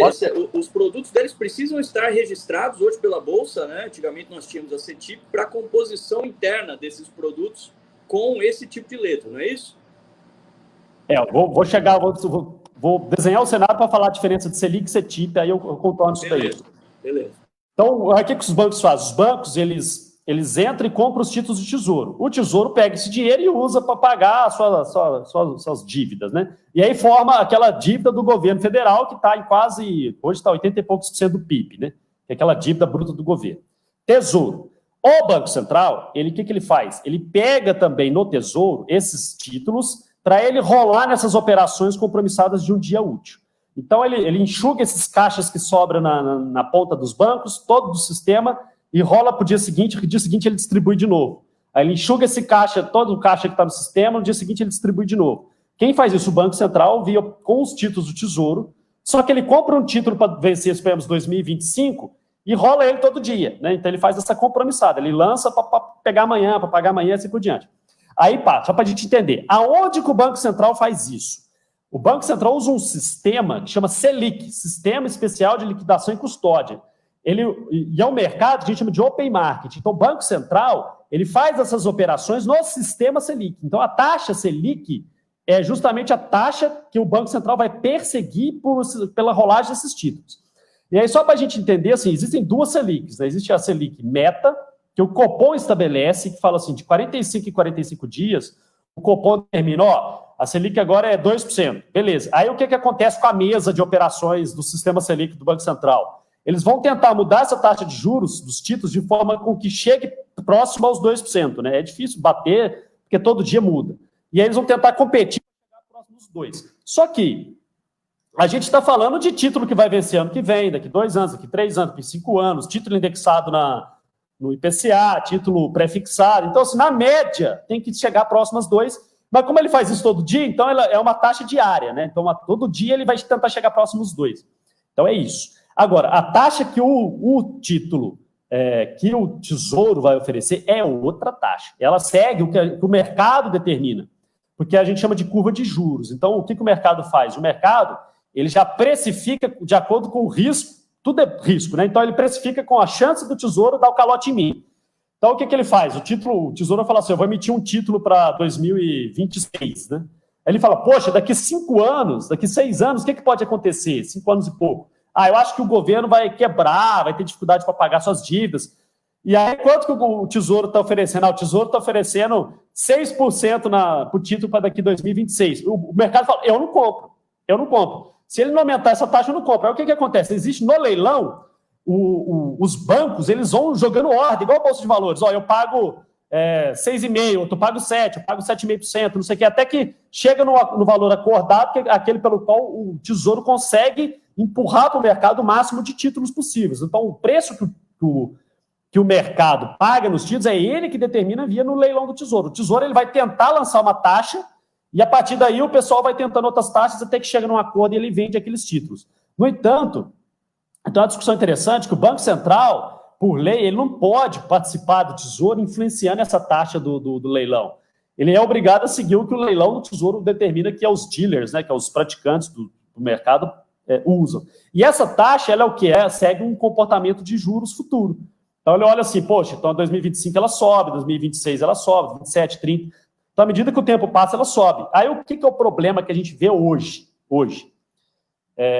os produtos deles precisam estar registrados hoje pela Bolsa, né? Antigamente nós tínhamos a CETIP, para a composição interna desses produtos com esse tipo de letra, não é isso? Vou desenhar o cenário para falar a diferença de Selic e CETIP, aí eu contorno isso daí. Beleza. Então, o que os bancos fazem? Os bancos, eles entram e compram os títulos de Tesouro. O Tesouro pega esse dinheiro e usa para pagar suas dívidas, né? E aí forma aquela dívida do governo federal que está em quase, hoje está 80 e poucos por cento do PIB, né? Que é aquela dívida bruta do governo. Tesouro. O Banco Central, o que ele faz? Ele pega também no Tesouro esses títulos para ele rolar nessas operações compromissadas de um dia útil. Então, ele enxuga esses caixas que sobram na ponta dos bancos, todo do sistema, e rola para o dia seguinte ele distribui de novo. Aí ele enxuga esse caixa, todo o caixa que está no sistema, no dia seguinte ele distribui de novo. Quem faz isso? O Banco Central, com os títulos do Tesouro, só que ele compra um título para vencer, esperamos, 2025, e rola ele todo dia, né? Então ele faz essa compromissada, ele lança para pegar amanhã, para pagar amanhã, e assim por diante. Aí, só para a gente entender, aonde que o Banco Central faz isso? O Banco Central usa um sistema que chama Selic, Sistema Especial de Liquidação e Custódia. E é um mercado que a gente chama de Open Market. Então, o Banco Central, ele faz essas operações no sistema Selic. Então, a taxa Selic é justamente a taxa que o Banco Central vai perseguir pela rolagem desses títulos. E aí, só para a gente entender, assim, existem duas Selics, né? Existe a Selic Meta, que o Copom estabelece, que fala assim, de 45 em 45 dias, o Copom determina, a Selic agora é 2%. Beleza. Aí o que acontece com a mesa de operações do sistema Selic do Banco Central? Eles vão tentar mudar essa taxa de juros dos títulos de forma com que chegue próximo aos 2%, né? É difícil bater, porque todo dia muda. E aí eles vão tentar competir para chegar próximo dos 2%. Só que a gente está falando de título que vai vencer ano que vem, daqui 2 anos, daqui 3 anos, daqui 5 anos, título indexado no IPCA, título pré-fixado. Então, assim, na média, tem que chegar próximo às 2%. Mas como ele faz isso todo dia, então ela é uma taxa diária, né? Então, todo dia ele vai tentar chegar próximo aos 2%. Então, é isso. Agora, a taxa que o título, que o Tesouro vai oferecer é outra taxa. Ela segue o que o mercado determina, porque a gente chama de curva de juros. Então, o que o mercado faz? O mercado, ele já precifica de acordo com o risco, tudo é risco, né? Então, ele precifica com a chance do Tesouro dar o calote em mim. Então, o que ele faz? O Tesouro fala assim, eu vou emitir um título para 2026, né? Aí ele fala, poxa, daqui 5 anos, daqui 6 anos, o que pode acontecer? 5 anos e pouco. Eu acho que o governo vai quebrar, vai ter dificuldade para pagar suas dívidas. E aí, quanto que o Tesouro está oferecendo? O Tesouro está oferecendo 6% para o título para daqui 2026. O mercado fala, eu não compro. Se ele não aumentar essa taxa, eu não compro. Aí o que acontece? Existe no leilão, os bancos, eles vão jogando ordem, igual a Bolsa de Valores. Eu pago 6,5%, eu pago 7%, eu pago 7,5%, não sei o quê, até que chega no valor acordado, que é aquele pelo qual o Tesouro consegue empurrar para o mercado o máximo de títulos possíveis. Então, o preço que o mercado paga nos títulos é ele que determina via no leilão do Tesouro. O Tesouro ele vai tentar lançar uma taxa e, a partir daí, o pessoal vai tentando outras taxas até que chega num acordo e ele vende aqueles títulos. No entanto, então, é uma discussão interessante que o Banco Central, por lei, ele não pode participar do Tesouro influenciando essa taxa do leilão. Ele é obrigado a seguir o que o leilão do Tesouro determina, que é os dealers, né, que é os praticantes do mercado, usam. E essa taxa, ela é o que é? Segue um comportamento de juros futuro. Então, ele olha assim, poxa, então em 2025 ela sobe, 2026 ela sobe, 27, 30. Então, à medida que o tempo passa, ela sobe. Aí, o que é o problema que a gente vê hoje?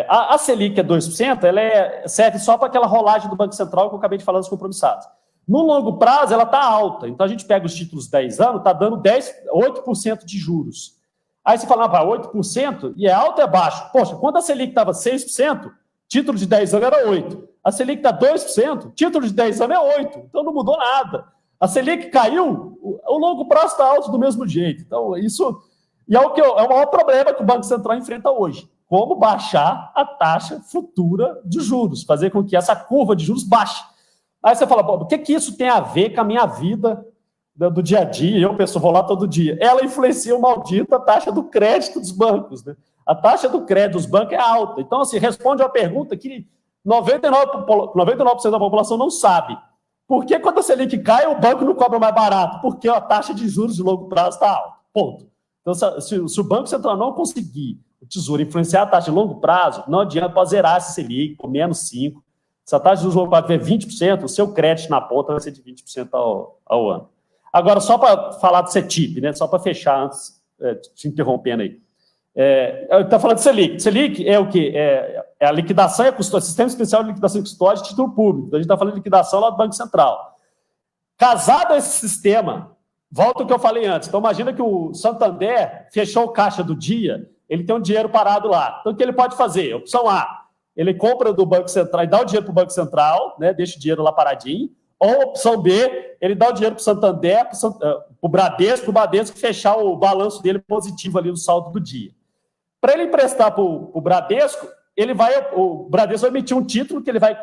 A Selic é 2%, ela serve só para aquela rolagem do Banco Central que eu acabei de falar dos compromissados. No longo prazo, ela está alta. Então, a gente pega os títulos 10 anos, está dando 8% de juros. Aí você fala, 8%, e é alto ou é baixo? Poxa, quando a Selic estava 6%, título de 10 anos era 8%. A Selic está 2%, título de 10 anos é 8%. Então, não mudou nada. A Selic caiu, o longo prazo está alto do mesmo jeito. Então, isso é o maior problema que o Banco Central enfrenta hoje. Como baixar a taxa futura de juros, fazer com que essa curva de juros baixe. Aí você fala, o que isso tem a ver com a minha vida do dia a dia? Eu, pessoal, vou lá todo dia. Ela influencia o maldito a taxa do crédito dos bancos, né? A taxa do crédito dos bancos é alta. Então, assim, responde uma pergunta que 99% da população não sabe. Por que quando a Selic cai, o banco não cobra mais barato? Porque a taxa de juros de longo prazo está alta. Ponto. Então, se o Banco Central não conseguir, o Tesouro, influenciar a taxa de longo prazo, não adianta para zerar esse Selic por menos 5%. Se a taxa de juros de longo prazo tiver 20%, o seu crédito na ponta vai ser de 20% ao ano. Agora, só para falar do CETIP, né? Só para fechar antes, te interrompendo aí. Está falando de Selic. Selic é o quê? É a liquidação e a custódia, Sistema Especial de Liquidação e Custódia de Título Público. Então, a gente está falando de liquidação lá do Banco Central. Casado a esse sistema, volta ao que eu falei antes. Então, imagina que o Santander fechou o caixa do dia, ele tem um dinheiro parado lá. Então, o que ele pode fazer? Opção A, ele compra do Banco Central e dá o dinheiro para o Banco Central, né, deixa o dinheiro lá paradinho. Ou, opção B, ele dá o dinheiro para o Santander, para o Bradesco fechar o balanço dele positivo ali no saldo do dia. Para ele emprestar para o Bradesco, o Bradesco vai emitir um título que ele vai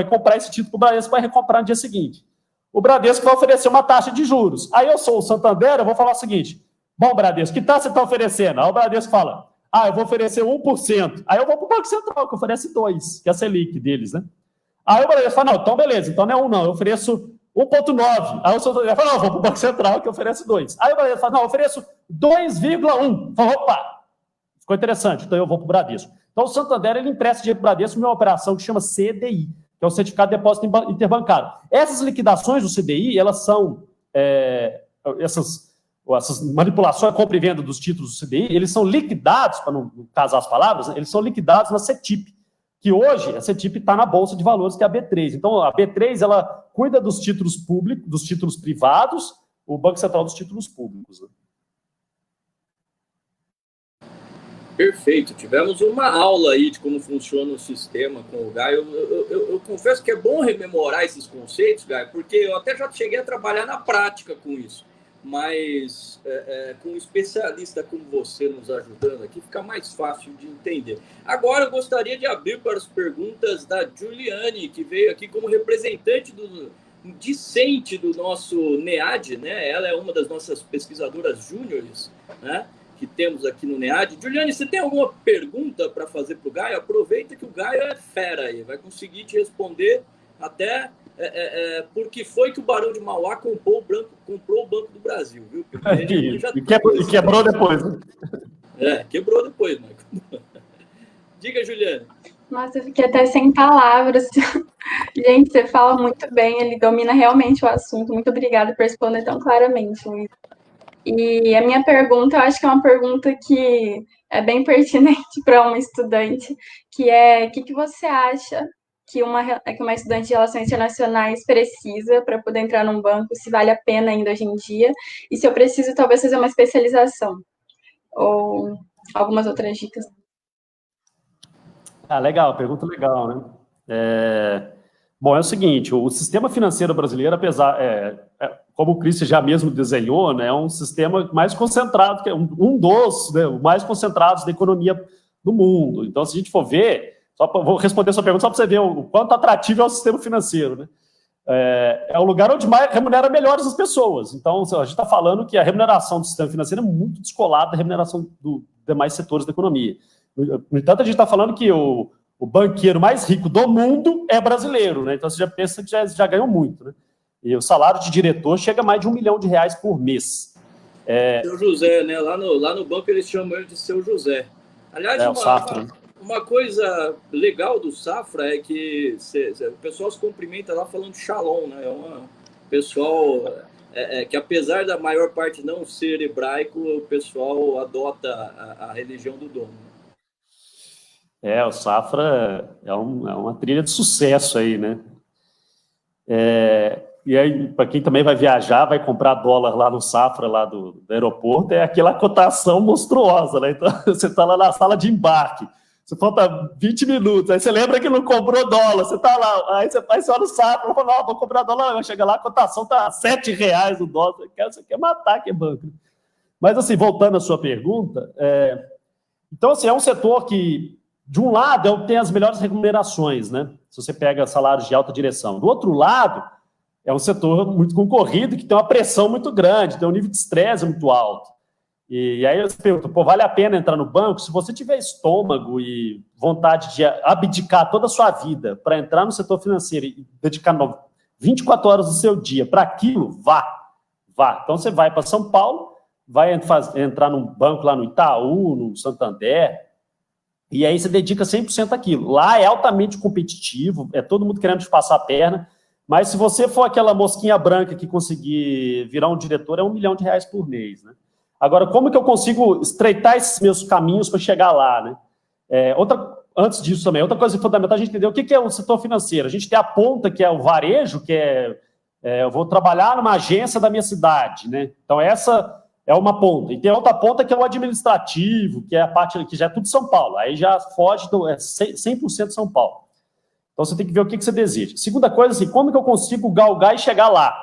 comprar esse título para o Bradesco para recomprar no dia seguinte. O Bradesco vai oferecer uma taxa de juros. Aí eu sou o Santander, eu vou falar o seguinte, bom, Bradesco, que taxa você está oferecendo? Aí o Bradesco fala, eu vou oferecer 1%. Aí eu vou para o Banco Central, que oferece 2%, que é a Selic deles, né? Aí o Bradesco fala, não, então beleza, então não é 1 não, eu ofereço 1,9. Aí o Santander fala, não, eu vou para o Banco Central, que oferece 2%. Aí o Bradesco fala, não, eu ofereço 2,1. Fala, opa, ficou interessante, então eu vou para o Bradesco. Então o Santander, ele empresta dinheiro para o Bradesco numa operação que chama CDI, que é o Certificado de Depósito Interbancário. Essas liquidações do CDI, elas são, essas manipulações, compra e venda dos títulos do CDI, eles são liquidados, para não casar as palavras, né, eles são liquidados na CETIP, que hoje a CETIP está na Bolsa de Valores, que é a B3. Então, a B3, ela cuida dos títulos públicos, dos títulos privados, o Banco Central dos títulos públicos. Né? Perfeito. Tivemos uma aula aí de como funciona o sistema com o Gaio. Eu confesso que é bom rememorar esses conceitos, Gaio, porque eu até já cheguei a trabalhar na prática com isso. Mas com um especialista como você nos ajudando aqui, fica mais fácil de entender. Agora eu gostaria de abrir para as perguntas da Juliane, que veio aqui como representante discente do nosso NEAD, né? Ela é uma das nossas pesquisadoras júniores, né? Que temos aqui no NEAD. Juliane, você tem alguma pergunta para fazer para o Gaio? Aproveita que o Gaio é fera aí, vai conseguir te responder até porque foi que o Barão de Mauá comprou o Banco do Brasil, viu? E quebrou depois. Né? Quebrou depois, Marco. Diga, Juliane. Nossa, eu fiquei até sem palavras. Gente, você fala muito bem, ele domina realmente o assunto. Muito obrigada por responder tão claramente, Luiz. E a minha pergunta, eu acho que é uma pergunta que é bem pertinente para um estudante, que é: o que você acha que uma estudante de Relações Internacionais precisa para poder entrar num banco, se vale a pena ainda hoje em dia, e se eu preciso talvez fazer uma especialização, ou algumas outras dicas. Legal, pergunta legal, né? Bom, é o seguinte, o sistema financeiro brasileiro, apesar, como o Cris já mesmo desenhou, né, é um sistema mais concentrado, que é um dos, né, mais concentrados da economia do mundo. Então, se a gente for ver, vou responder a sua pergunta só para você ver o quanto atrativo é o sistema financeiro, né? É o lugar onde mais remunera melhores as pessoas. Então, a gente está falando que a remuneração do sistema financeiro é muito descolada da remuneração dos demais setores da economia. No entanto, a gente está falando que o banqueiro mais rico do mundo é brasileiro, né? Então, você já pensa que já ganhou muito, né? E o salário de diretor chega a mais de R$1 milhão por mês. Seu José, né? Lá no banco eles chamam ele de Seu José. Aliás, o Safra. Uma coisa legal do Safra é que o pessoal se cumprimenta lá falando Shalom, né? É um pessoal que, apesar da maior parte não ser hebraico, o pessoal adota a religião do dono. O Safra é uma trilha de sucesso aí, né? E aí, para quem também vai viajar, vai comprar dólar lá no Safra, lá do aeroporto, é aquela cotação monstruosa, né? Então, você está lá na sala de embarque, você falta 20 minutos, aí você lembra que não comprou dólar, você está lá, aí você olha no Safra, fala, não, vou comprar dólar, chega lá, a cotação está R$7 o dólar, você quer matar, que é banco. Mas, assim, voltando à sua pergunta, então, assim, é um setor que, de um lado, tem as melhores remunerações, né? se você pega salários de alta direção. Do outro lado, é um setor muito concorrido, que tem uma pressão muito grande, tem um nível de estresse muito alto. E aí eu pergunto, pô, vale a pena entrar no banco? Se você tiver estômago e vontade de abdicar toda a sua vida para entrar no setor financeiro e dedicar 24 horas do seu dia para aquilo, vá. Então você vai para São Paulo, vai entrar num banco lá no Itaú, no Santander, e aí você dedica 100% àquilo. Lá é altamente competitivo, é todo mundo querendo te passar a perna, mas se você for aquela mosquinha branca que conseguir virar um diretor, é R$1 milhão por mês, né? Agora, como que eu consigo estreitar esses meus caminhos para chegar lá, né? Antes disso também, outra coisa fundamental, a gente entender o que é o setor financeiro. A gente tem a ponta, que é o varejo, que eu vou trabalhar numa agência da minha cidade, né? Então, essa é uma ponta. E tem outra ponta, que é o administrativo, que é a parte que já é tudo São Paulo. Aí já foge, 100% São Paulo. Então, você tem que ver o que você deseja. Segunda coisa, assim, como que eu consigo galgar e chegar lá?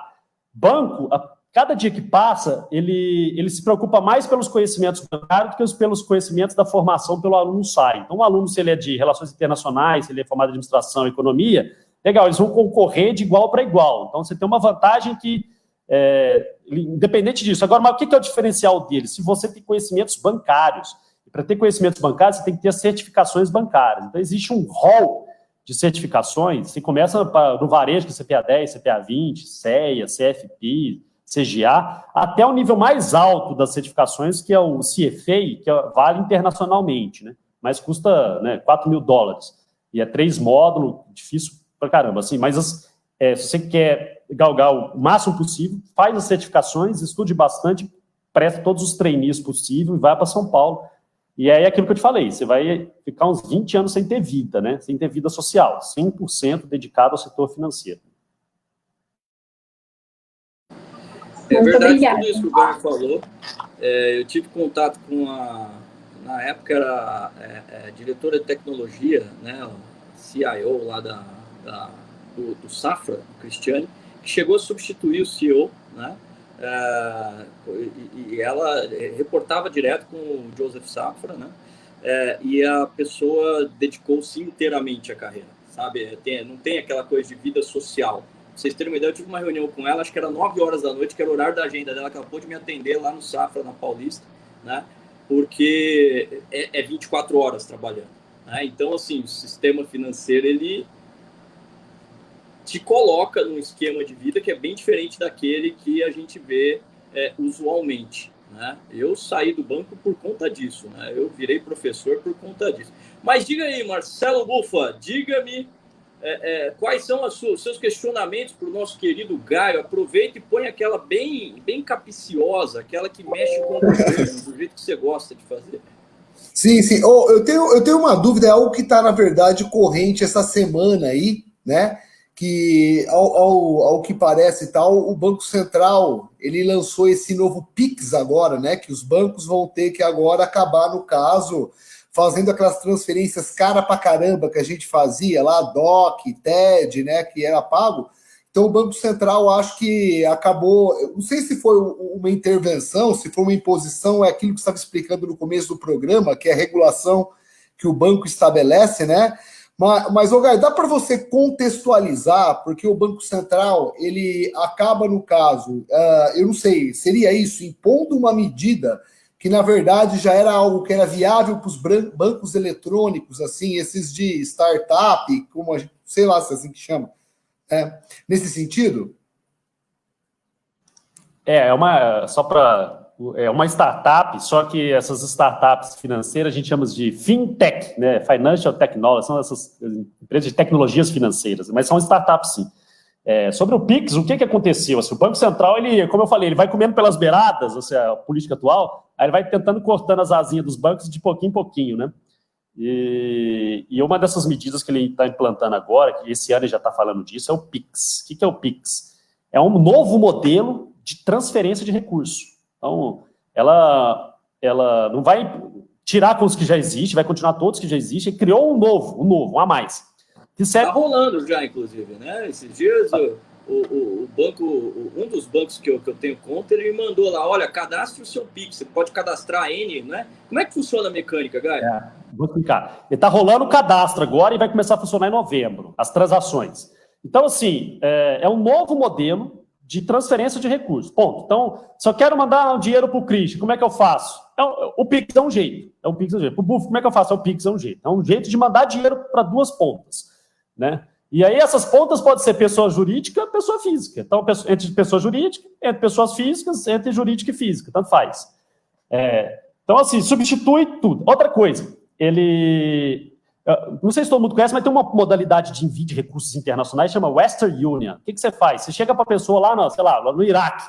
Banco, cada dia que passa, ele se preocupa mais pelos conhecimentos bancários do que pelos conhecimentos da formação pelo aluno sai. Então, o aluno, se ele é de relações internacionais, se ele é formado em administração, economia, legal, eles vão concorrer de igual para igual. Então, você tem uma vantagem que, independente disso. Agora, mas o que é o diferencial deles? Se você tem conhecimentos bancários. E para ter conhecimentos bancários, você tem que ter certificações bancárias. Então, existe um rol de certificações. Você começa no varejo, que é CPA 10, CPA 20, CEA, CFP, CGA, até o nível mais alto das certificações, que é o CFA, que vale internacionalmente, né? Mas custa, né, $4 mil. E é 3 módulos, difícil pra caramba, assim. Mas se você quer galgar o máximo possível, faz as certificações, estude bastante, presta todos os trainees possíveis e vai para São Paulo. E aí é aquilo que eu te falei, você vai ficar uns 20 anos sem ter vida, né? Sem ter vida social, 100% dedicado ao setor financeiro. É verdade tudo isso que o Gaio falou. Eu tive contato com na época era a diretora de tecnologia, né, o CIO lá do Safra, o Cristiane, que chegou a substituir o CEO, né? E ela reportava direto com o Joseph Safra, né? E a pessoa dedicou-se inteiramente à carreira, sabe? Não tem aquela coisa de vida social. Pra vocês terem uma ideia, eu tive uma reunião com ela, acho que era 9 horas da noite, que era o horário da agenda dela, que ela pôde me atender lá no Safra, na Paulista, né? Porque é 24 horas trabalhando, né? Então, assim, o sistema financeiro, ele te coloca num esquema de vida que é bem diferente daquele que a gente vê usualmente, né? Eu saí do banco por conta disso, né? Eu virei professor por conta disso. Mas diga aí, Marcelo Bufa, diga-me quais são os seus questionamentos para o nosso querido Gaio. Aproveita e põe aquela bem capiciosa, aquela que mexe com você, do jeito que você gosta de fazer. Sim. Eu tenho uma dúvida, é algo que está, na verdade, corrente essa semana aí, né? Que, ao que parece e tal, o Banco Central, ele lançou esse novo Pix agora, né? Que os bancos vão ter que agora acabar, no caso, fazendo aquelas transferências cara pra caramba que a gente fazia lá, DOC, TED, né? Que era pago. Então, o Banco Central, acho que acabou, eu não sei se foi uma intervenção, se foi uma imposição, é aquilo que você estava explicando no começo do programa, que é a regulação que o banco estabelece, né? Mas Gaio, dá para você contextualizar, porque o Banco Central, ele acaba, no caso, eu não sei, seria isso, impondo uma medida que, na verdade, já era algo que era viável para os bancos eletrônicos, assim, esses de startup, como a gente, sei lá se é assim que chama, nesse sentido? É uma startup, só que essas startups financeiras a gente chama de fintech, né? Financial Technology, são essas empresas de tecnologias financeiras, mas são startups sim. Sobre o Pix, o que aconteceu? Assim, o Banco Central, ele, como eu falei, ele vai comendo pelas beiradas, assim, a política atual, aí ele vai tentando cortando as asinhas dos bancos de pouquinho em pouquinho, né? E uma dessas medidas que ele está implantando agora, que esse ano ele já está falando disso, é o Pix. O que é o Pix? É um novo modelo de transferência de recursos. Então, ela não vai tirar com os que já existem, vai continuar todos que já existem, e criou um novo, um a mais. Está rolando já, inclusive, né? Esses dias o banco, um dos bancos que eu tenho conta, ele me mandou lá, olha, cadastre o seu Pix, você pode cadastrar N, né? Como é que funciona a mecânica, Gaio? Vou explicar. Ele está rolando o cadastro agora e vai começar a funcionar em novembro, as transações. Então, assim, é um novo modelo de transferência de recursos, ponto. Então, se eu quero mandar dinheiro para o Christian, como é que eu faço? O Pix é um jeito. Para o Bufo, como é que eu faço? O Pix é um jeito. É um jeito de mandar dinheiro para duas pontas, né? E aí essas pontas podem ser pessoa jurídica, pessoa física. Então, entre pessoa jurídica, entre pessoas físicas, entre jurídica e física, tanto faz. Então, assim, substitui tudo. Outra coisa, não sei se todo mundo conhece, mas tem uma modalidade de envio de recursos internacionais que chama Western Union. O que você faz? Você chega para a pessoa lá, sei lá, no Iraque,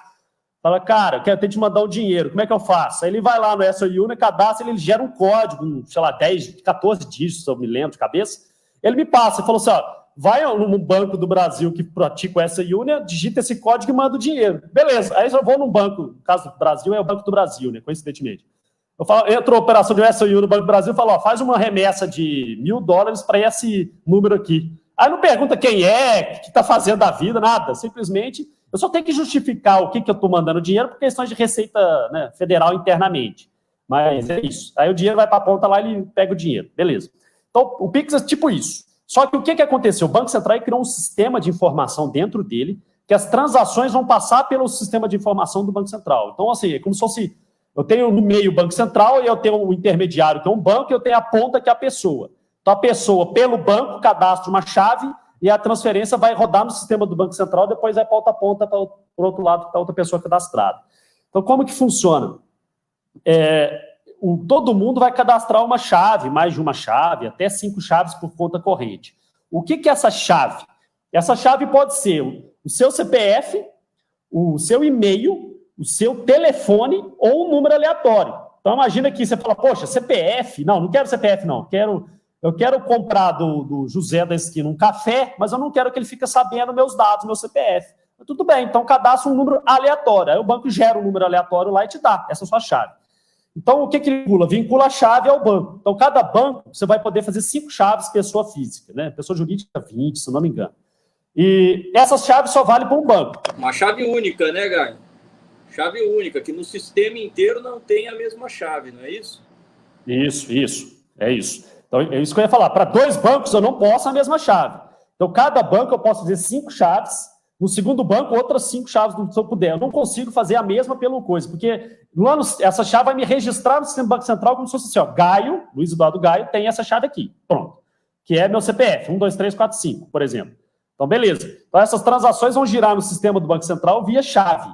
fala, cara, eu quero ter de mandar um dinheiro, como é que eu faço? Aí ele vai lá no Western Union, cadastra, ele gera um código, sei lá, 10, 14 dígitos, eu me lembro de cabeça. Ele me passa, ele falou assim, ó, vai no banco do Brasil que pratica o Western Union, digita esse código e manda o dinheiro. Beleza, aí eu vou num banco, no caso do Brasil, é o Banco do Brasil, né, coincidentemente. Entrou a operação de Western Union no Banco do Brasil e fala, ó, faz uma remessa de $1.000 para esse número aqui. Aí não pergunta quem é, o que está fazendo da vida, nada. Simplesmente, eu só tenho que justificar o que eu estou mandando dinheiro por questões de receita, né, federal internamente. Mas é isso. Aí o dinheiro vai para a ponta lá e ele pega o dinheiro. Beleza. Então, o Pix é tipo isso. Só que o que aconteceu? O Banco Central criou um sistema de informação dentro dele, que as transações vão passar pelo sistema de informação do Banco Central. Então, assim, é como se fosse... Eu tenho no meio o Banco Central, e eu tenho o intermediário, que é um banco, e eu tenho a ponta, que é a pessoa. Então, a pessoa, pelo banco, cadastra uma chave, e a transferência vai rodar no sistema do Banco Central, depois vai para outra ponta, para o outro lado, para outra pessoa cadastrada. Então, como que funciona? Todo mundo vai cadastrar uma chave, mais de uma chave, até 5 chaves por conta corrente. O que é essa chave? Essa chave pode ser o seu CPF, o seu e-mail, o seu telefone ou um número aleatório. Então, imagina que você fala, poxa, CPF? Não quero CPF, não. Eu quero comprar do José da esquina um café, mas eu não quero que ele fique sabendo meus dados, meu CPF. Tudo bem, então cadastra um número aleatório. Aí o banco gera um número aleatório lá e te dá. Essa é a sua chave. Então, o que vincula? Vincula a chave ao banco. Então, cada banco, você vai poder fazer 5 chaves pessoa física, né? Pessoa jurídica, 20, se eu não me engano. E essas chaves só valem para um banco. Uma chave única, né, Gaio? Chave única, que no sistema inteiro não tem a mesma chave, não é isso? Isso. É isso. Então, é isso que eu ia falar. Para 2 bancos, eu não posso a mesma chave. Então, cada banco eu posso fazer 5 chaves. No segundo banco, outras 5 chaves, se eu puder. Eu não consigo fazer a mesma pela coisa, porque essa chave vai me registrar no sistema do Banco Central como se fosse assim, ó, Gaio, Luiz Eduardo Gaio, tem essa chave aqui. Pronto. Que é meu CPF, 1, 2, 3, 4, 5, por exemplo. Então, beleza. Então, essas transações vão girar no sistema do Banco Central via chave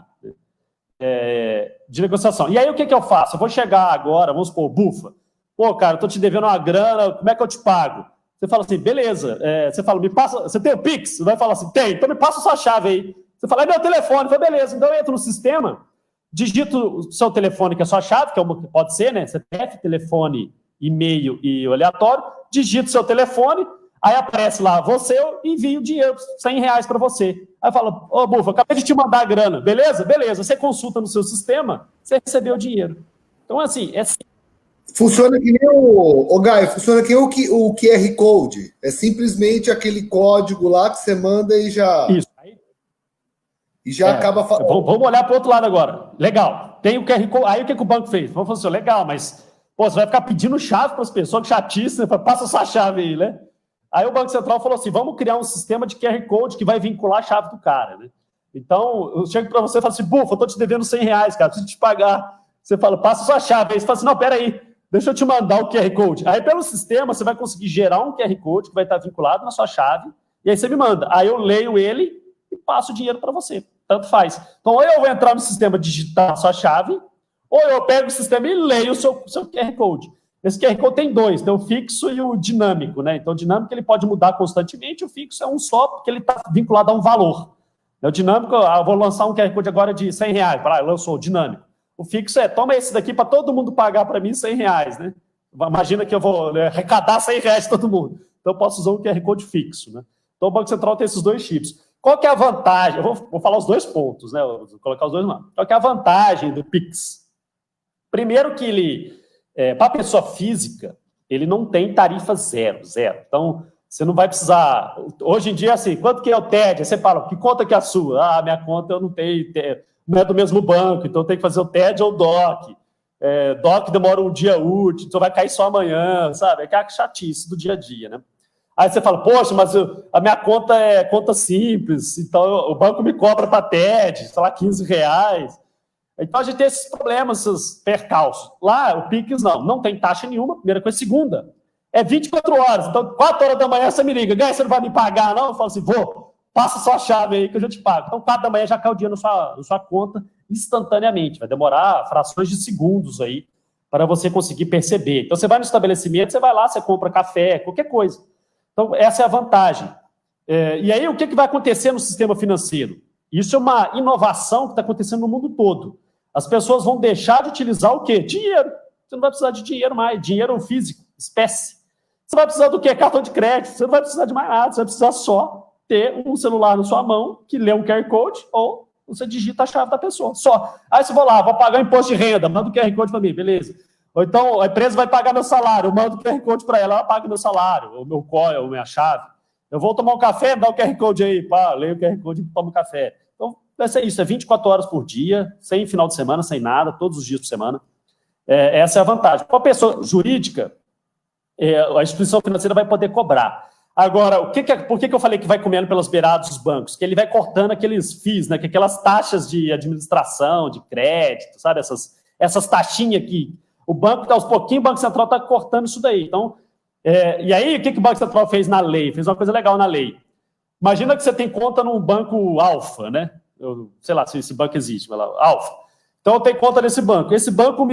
de negociação. E aí, o que eu faço? Eu vou chegar agora, vamos supor, Bufa. Pô, cara, eu tô te devendo uma grana, como é que eu te pago? Você fala assim, beleza. Você fala, me passa, você tem o Pix? Você vai falar assim, tem, então me passa a sua chave aí. Você fala, é meu telefone. Eu falo, beleza, então eu entro no sistema, digito o seu telefone, que é a sua chave, que pode ser, né? CPF, telefone, e-mail e o aleatório, digito o seu telefone, aí aparece lá, eu envio dinheiro, R$100 para você. Aí eu falo, ô, Bufa, acabei de te mandar a grana, beleza? Beleza. Você consulta no seu sistema, você recebeu o dinheiro. Então, assim, funciona que nem o Gaio, funciona que nem o QR Code. É simplesmente aquele código lá que você manda e já... Isso. E já acaba falando. Vamos olhar para o outro lado agora. Legal. Tem o QR Code. Aí o que o banco fez? Falou assim, legal, mas você vai ficar pedindo chave para as pessoas, que chatice, né? Passa essa chave aí, né? Aí o Banco Central falou assim, vamos criar um sistema de QR Code que vai vincular a chave do cara, né? Então, eu chego para você e falo assim, Bufa, eu estou te devendo R$100, cara, preciso te pagar. Você fala, passa a sua chave. Aí você fala assim, não, peraí, deixa eu te mandar o QR Code. Aí, pelo sistema, você vai conseguir gerar um QR Code que vai estar vinculado na sua chave, e aí você me manda. Aí eu leio ele e passo o dinheiro para você. Tanto faz. Então, ou eu vou entrar no sistema digitar a sua chave, ou eu pego o sistema e leio o seu QR Code. Esse QR Code tem 2, tem o fixo e o dinâmico, né? Então, o dinâmico ele pode mudar constantemente, o fixo é um só, porque ele está vinculado a um valor. O dinâmico, eu vou lançar um QR Code agora de R$100, lançou o dinâmico. O fixo toma esse daqui para todo mundo pagar para mim R$100, né? Imagina que eu vou arrecadar R$100 de todo mundo. Então, eu posso usar um QR Code fixo, né? Então, o Banco Central tem esses 2 chips. Qual que é a vantagem? Eu vou falar os 2 pontos, né? Eu vou colocar os 2 lá. Qual que é a vantagem do Pix? Primeiro que para a pessoa física, ele não tem tarifa zero. Então, Você não vai precisar... Hoje em dia, assim, quanto que é o TED? Aí você fala, que conta que é a sua? Ah, minha conta eu não tenho... Não é do mesmo banco, então tem que fazer o TED ou o DOC. DOC demora um dia útil, então vai cair só amanhã, sabe? É que é a chatice do dia a dia, né? Aí você fala, poxa, mas a minha conta é conta simples, então o banco me cobra para TED, sei lá, R$15. Então a gente tem esses problemas, esses percalços. Lá, o Pix não tem taxa nenhuma, primeira coisa. Segunda, é 24 horas, então 4 horas da manhã você me liga, Guy, você não vai me pagar, não? Eu falo assim, vou, passa sua chave aí que eu já te pago. Então 4 da manhã já cai o dinheiro na sua conta instantaneamente, vai demorar frações de segundos aí para você conseguir perceber. Então você vai no estabelecimento, você vai lá, você compra café, qualquer coisa. Então essa é a vantagem. E aí o que vai acontecer no sistema financeiro? Isso é uma inovação que está acontecendo no mundo todo. As pessoas vão deixar de utilizar o quê? Dinheiro. Você não vai precisar de dinheiro mais, dinheiro físico, espécie. Você vai precisar do quê? Cartão de crédito. Você não vai precisar de mais nada, você vai precisar só ter um celular na sua mão que lê um QR Code ou você digita a chave da pessoa. Só. Aí você vai lá, vou pagar imposto de renda, manda o QR Code para mim, beleza. Ou então a empresa vai pagar meu salário, eu mando o QR Code para ela paga meu salário, ou meu COI, ou minha chave. Eu vou tomar um café, dá o QR Code aí, pá, leio o QR Code e tomo café. Então, vai ser isso, é 24 horas por dia, sem final de semana, sem nada, todos os dias por semana. Essa é a vantagem. Para a pessoa jurídica, a instituição financeira vai poder cobrar. Agora, por que eu falei que vai comendo pelas beiradas dos bancos? Que ele vai cortando aqueles FIIs, né, que aquelas taxas de administração, de crédito, sabe? Essas taxinhas que o banco, aos pouquinhos, o Banco Central está cortando isso daí. Então, e aí, o que o Banco Central fez na lei? Fez uma coisa legal na lei. Imagina que você tem conta num banco Alfa, né? Eu sei lá se esse banco existe, mas lá, Alfa. Então, eu tenho conta nesse banco. Esse banco,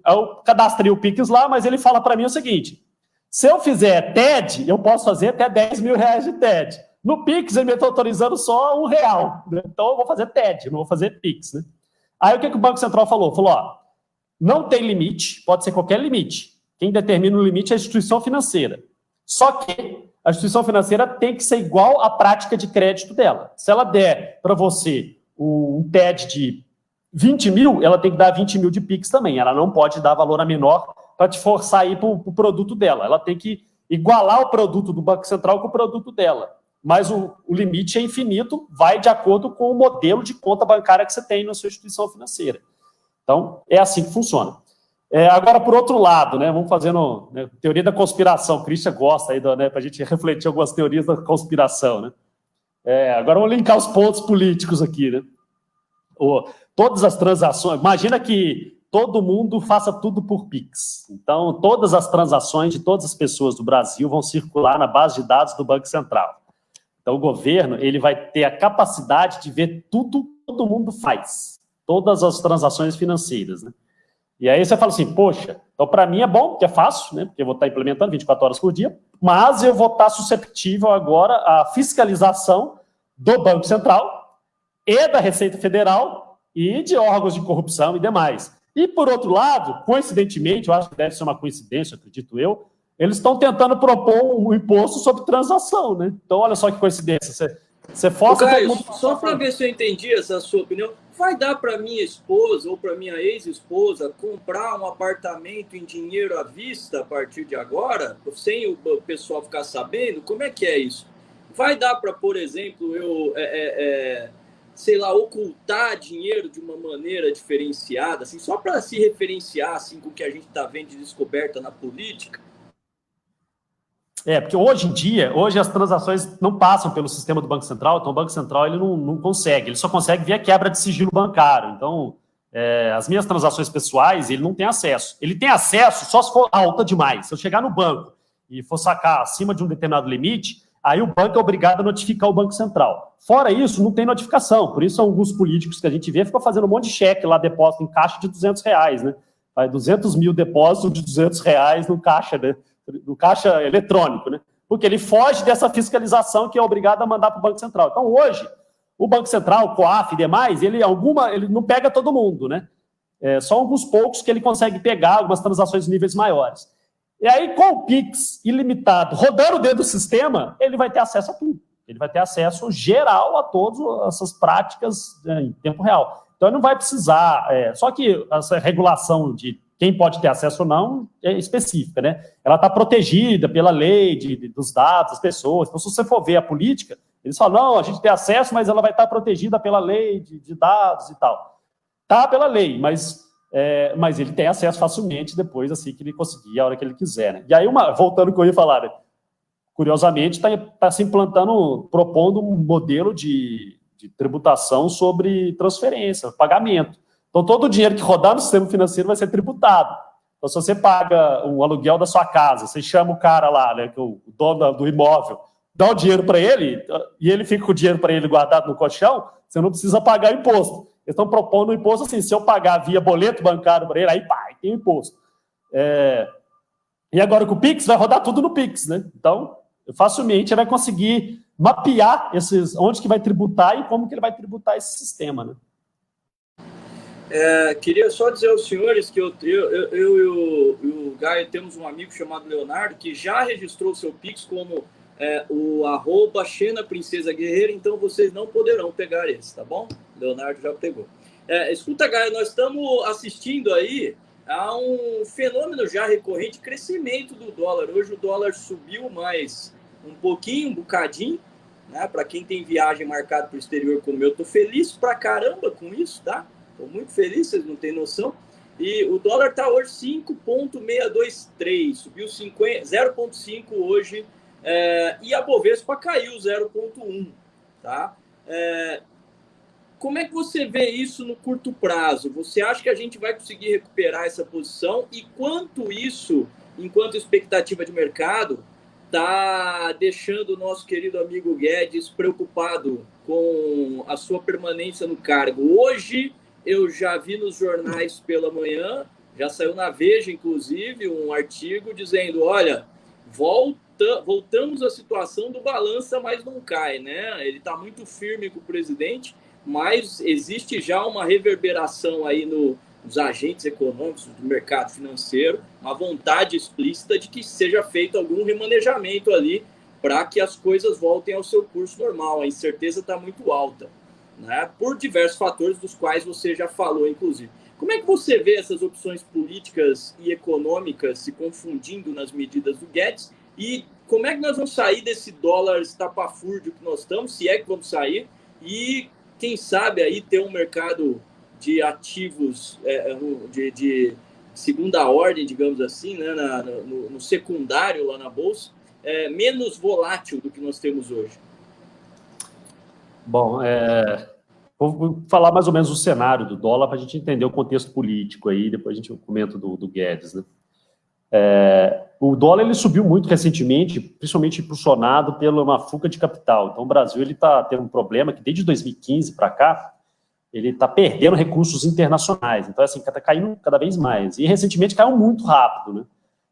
eu cadastrei o Pix lá, mas ele fala para mim o seguinte, se eu fizer TED, eu posso fazer até R$10 mil de TED. No Pix, ele me está autorizando só R$1, né? Então, eu vou fazer TED, não vou fazer Pix, né? Aí, o que o Banco Central falou? Falou, ó, não tem limite, pode ser qualquer limite. Quem determina o limite é a instituição financeira. Só que a instituição financeira tem que ser igual à prática de crédito dela. Se ela der para você um TED de 20 mil, ela tem que dar 20 mil de Pix também. Ela não pode dar valor a menor para te forçar a ir para o produto dela. Ela tem que igualar o produto do Banco Central com o produto dela. Mas o limite é infinito, vai de acordo com o modelo de conta bancária que você tem na sua instituição financeira. Então, é assim que funciona. Agora, por outro lado, né, vamos fazendo teoria da conspiração. O Christian gosta aí, para a gente refletir algumas teorias da conspiração. Né? Agora vamos linkar os pontos políticos aqui. Né? Todas as transações... Imagina que todo mundo faça tudo por Pix. Então, todas as transações de todas as pessoas do Brasil vão circular na base de dados do Banco Central. Então, o governo ele vai ter a capacidade de ver tudo que todo mundo faz. Todas as transações financeiras, né? E aí você fala assim, poxa, então para mim é bom, porque é fácil, né? Porque eu vou estar implementando 24 horas por dia, mas eu vou estar susceptível agora à fiscalização do Banco Central e da Receita Federal e de órgãos de corrupção e demais. E, por outro lado, coincidentemente, eu acho que deve ser uma coincidência, acredito eu, eles estão tentando propor um imposto sobre transação, né? Então, olha só que coincidência. Você força... Caio, só para ver se eu entendi essa sua opinião, vai dar para minha esposa ou para minha ex-esposa comprar um apartamento em dinheiro à vista a partir de agora, sem o pessoal ficar sabendo? Como é que é isso? Vai dar para, por exemplo, eu, sei lá, ocultar dinheiro de uma maneira diferenciada, assim, só para se referenciar assim, com o que a gente está vendo de descoberta na política? Porque hoje em dia, as transações não passam pelo sistema do Banco Central, então o Banco Central ele não consegue, ele só consegue via quebra de sigilo bancário. Então, as minhas transações pessoais, ele não tem acesso. Ele tem acesso só se for alta demais. Se eu chegar no banco e for sacar acima de um determinado limite, aí o banco é obrigado a notificar o Banco Central. Fora isso, não tem notificação. Por isso, alguns políticos que a gente vê ficam fazendo um monte de cheque lá, depósito em caixa de R$200, né? Vai 200 mil depósitos de R$200 no caixa, né? No caixa eletrônico, né? Porque ele foge dessa fiscalização que é obrigado a mandar para o Banco Central. Então, hoje, o Banco Central, o COAF e demais, ele não pega todo mundo, né? Só alguns poucos que ele consegue pegar algumas transações em níveis maiores. E aí, com o Pix ilimitado, rodando dentro do sistema, ele vai ter acesso a tudo. Ele vai ter acesso geral a todas essas práticas em tempo real. Então, ele não vai precisar... só que essa regulação de quem pode ter acesso ou não é específica, né? Ela está protegida pela lei dos dados das pessoas. Então, se você for ver a política, eles falam, não, a gente tem acesso, mas ela vai estar protegida pela lei de dados e tal. Tá pela lei, mas ele tem acesso facilmente depois, assim, que ele conseguir, a hora que ele quiser, né? E aí, voltando ao que eu ia falar, né? Curiosamente, está se implantando, propondo um modelo de tributação sobre transferência, pagamento. Então, todo o dinheiro que rodar no sistema financeiro vai ser tributado. Então, se você paga o aluguel da sua casa, você chama o cara lá, né, que é o dono do imóvel, dá o dinheiro para ele, e ele fica com o dinheiro para ele guardado no colchão, você não precisa pagar imposto. Eles estão propondo um imposto assim, se eu pagar via boleto bancário para ele, aí tem imposto. E agora com o Pix, vai rodar tudo no Pix, né? Então, facilmente ele vai conseguir mapear onde que vai tributar e como que ele vai tributar esse sistema, né? Queria só dizer aos senhores que eu e o Gaio temos um amigo chamado Leonardo que já registrou seu Pix como o @Xena Princesa Guerreira, então vocês não poderão pegar esse, tá bom? Leonardo já pegou. Escuta, Gaio, nós estamos assistindo aí a um fenômeno já recorrente, crescimento do dólar. Hoje o dólar subiu mais um bocadinho, né? Para quem tem viagem marcada para o exterior como eu, tô feliz pra caramba com isso, tá? Tô muito feliz, vocês não têm noção. E o dólar tá hoje 5,623, subiu 0,5 hoje, e a Bovespa caiu 0,1, tá? Como é que você vê isso no curto prazo? Você acha que a gente vai conseguir recuperar essa posição? E quanto isso, enquanto expectativa de mercado, está deixando o nosso querido amigo Guedes preocupado com a sua permanência no cargo? Hoje, eu já vi nos jornais pela manhã, já saiu na Veja, inclusive, um artigo dizendo, olha, voltamos à situação do balança, mas não cai, né? Ele está muito firme com o presidente, mas existe já uma reverberação aí nos agentes econômicos do mercado financeiro, uma vontade explícita de que seja feito algum remanejamento ali para que as coisas voltem ao seu curso normal. A incerteza está muito alta, né? Por diversos fatores dos quais você já falou, inclusive. Como é que você vê essas opções políticas e econômicas se confundindo nas medidas do Guedes? E como é que nós vamos sair desse dólar estapafúrdio que nós estamos, se é que vamos sair, e quem sabe aí ter um mercado de ativos de segunda ordem, digamos assim, né, no secundário lá na Bolsa, menos volátil do que nós temos hoje? Bom, vou falar mais ou menos o cenário do dólar para a gente entender o contexto político aí, depois a gente comenta do Guedes, né? O dólar ele subiu muito recentemente, principalmente impulsionado pela uma fuga de capital. Então, o Brasil está tendo um problema que, desde 2015 para cá, ele está perdendo recursos internacionais. Então, assim, está caindo cada vez mais. E, recentemente, caiu muito rápido, né?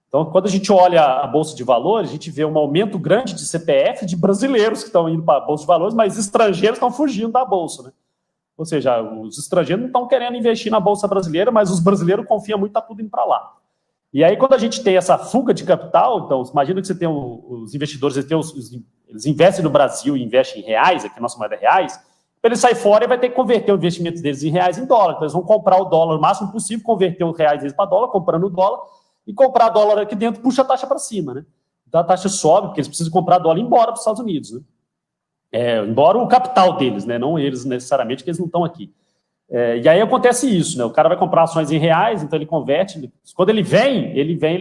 Então, quando a gente olha a Bolsa de Valores, a gente vê um aumento grande de CPF de brasileiros que estão indo para a Bolsa de Valores, mas estrangeiros estão fugindo da Bolsa, né? Ou seja, os estrangeiros não estão querendo investir na Bolsa brasileira, mas os brasileiros confiam muito, está tudo indo para lá. E aí, quando a gente tem essa fuga de capital, então, imagina que você tem os investidores, eles investem no Brasil e investem em reais, aqui a nossa moeda é reais, para ele sair fora, ele vai ter que converter o investimento deles em reais em dólar. Então, eles vão comprar o dólar o máximo possível, converter os reais deles para dólar, comprando o dólar, e comprar dólar aqui dentro puxa a taxa para cima, né? Então, a taxa sobe, porque eles precisam comprar dólar embora para os Estados Unidos, né? Embora o capital deles, né? Não eles necessariamente, que eles não estão aqui. E aí acontece isso, né? O cara vai comprar ações em reais, então ele converte. Quando ele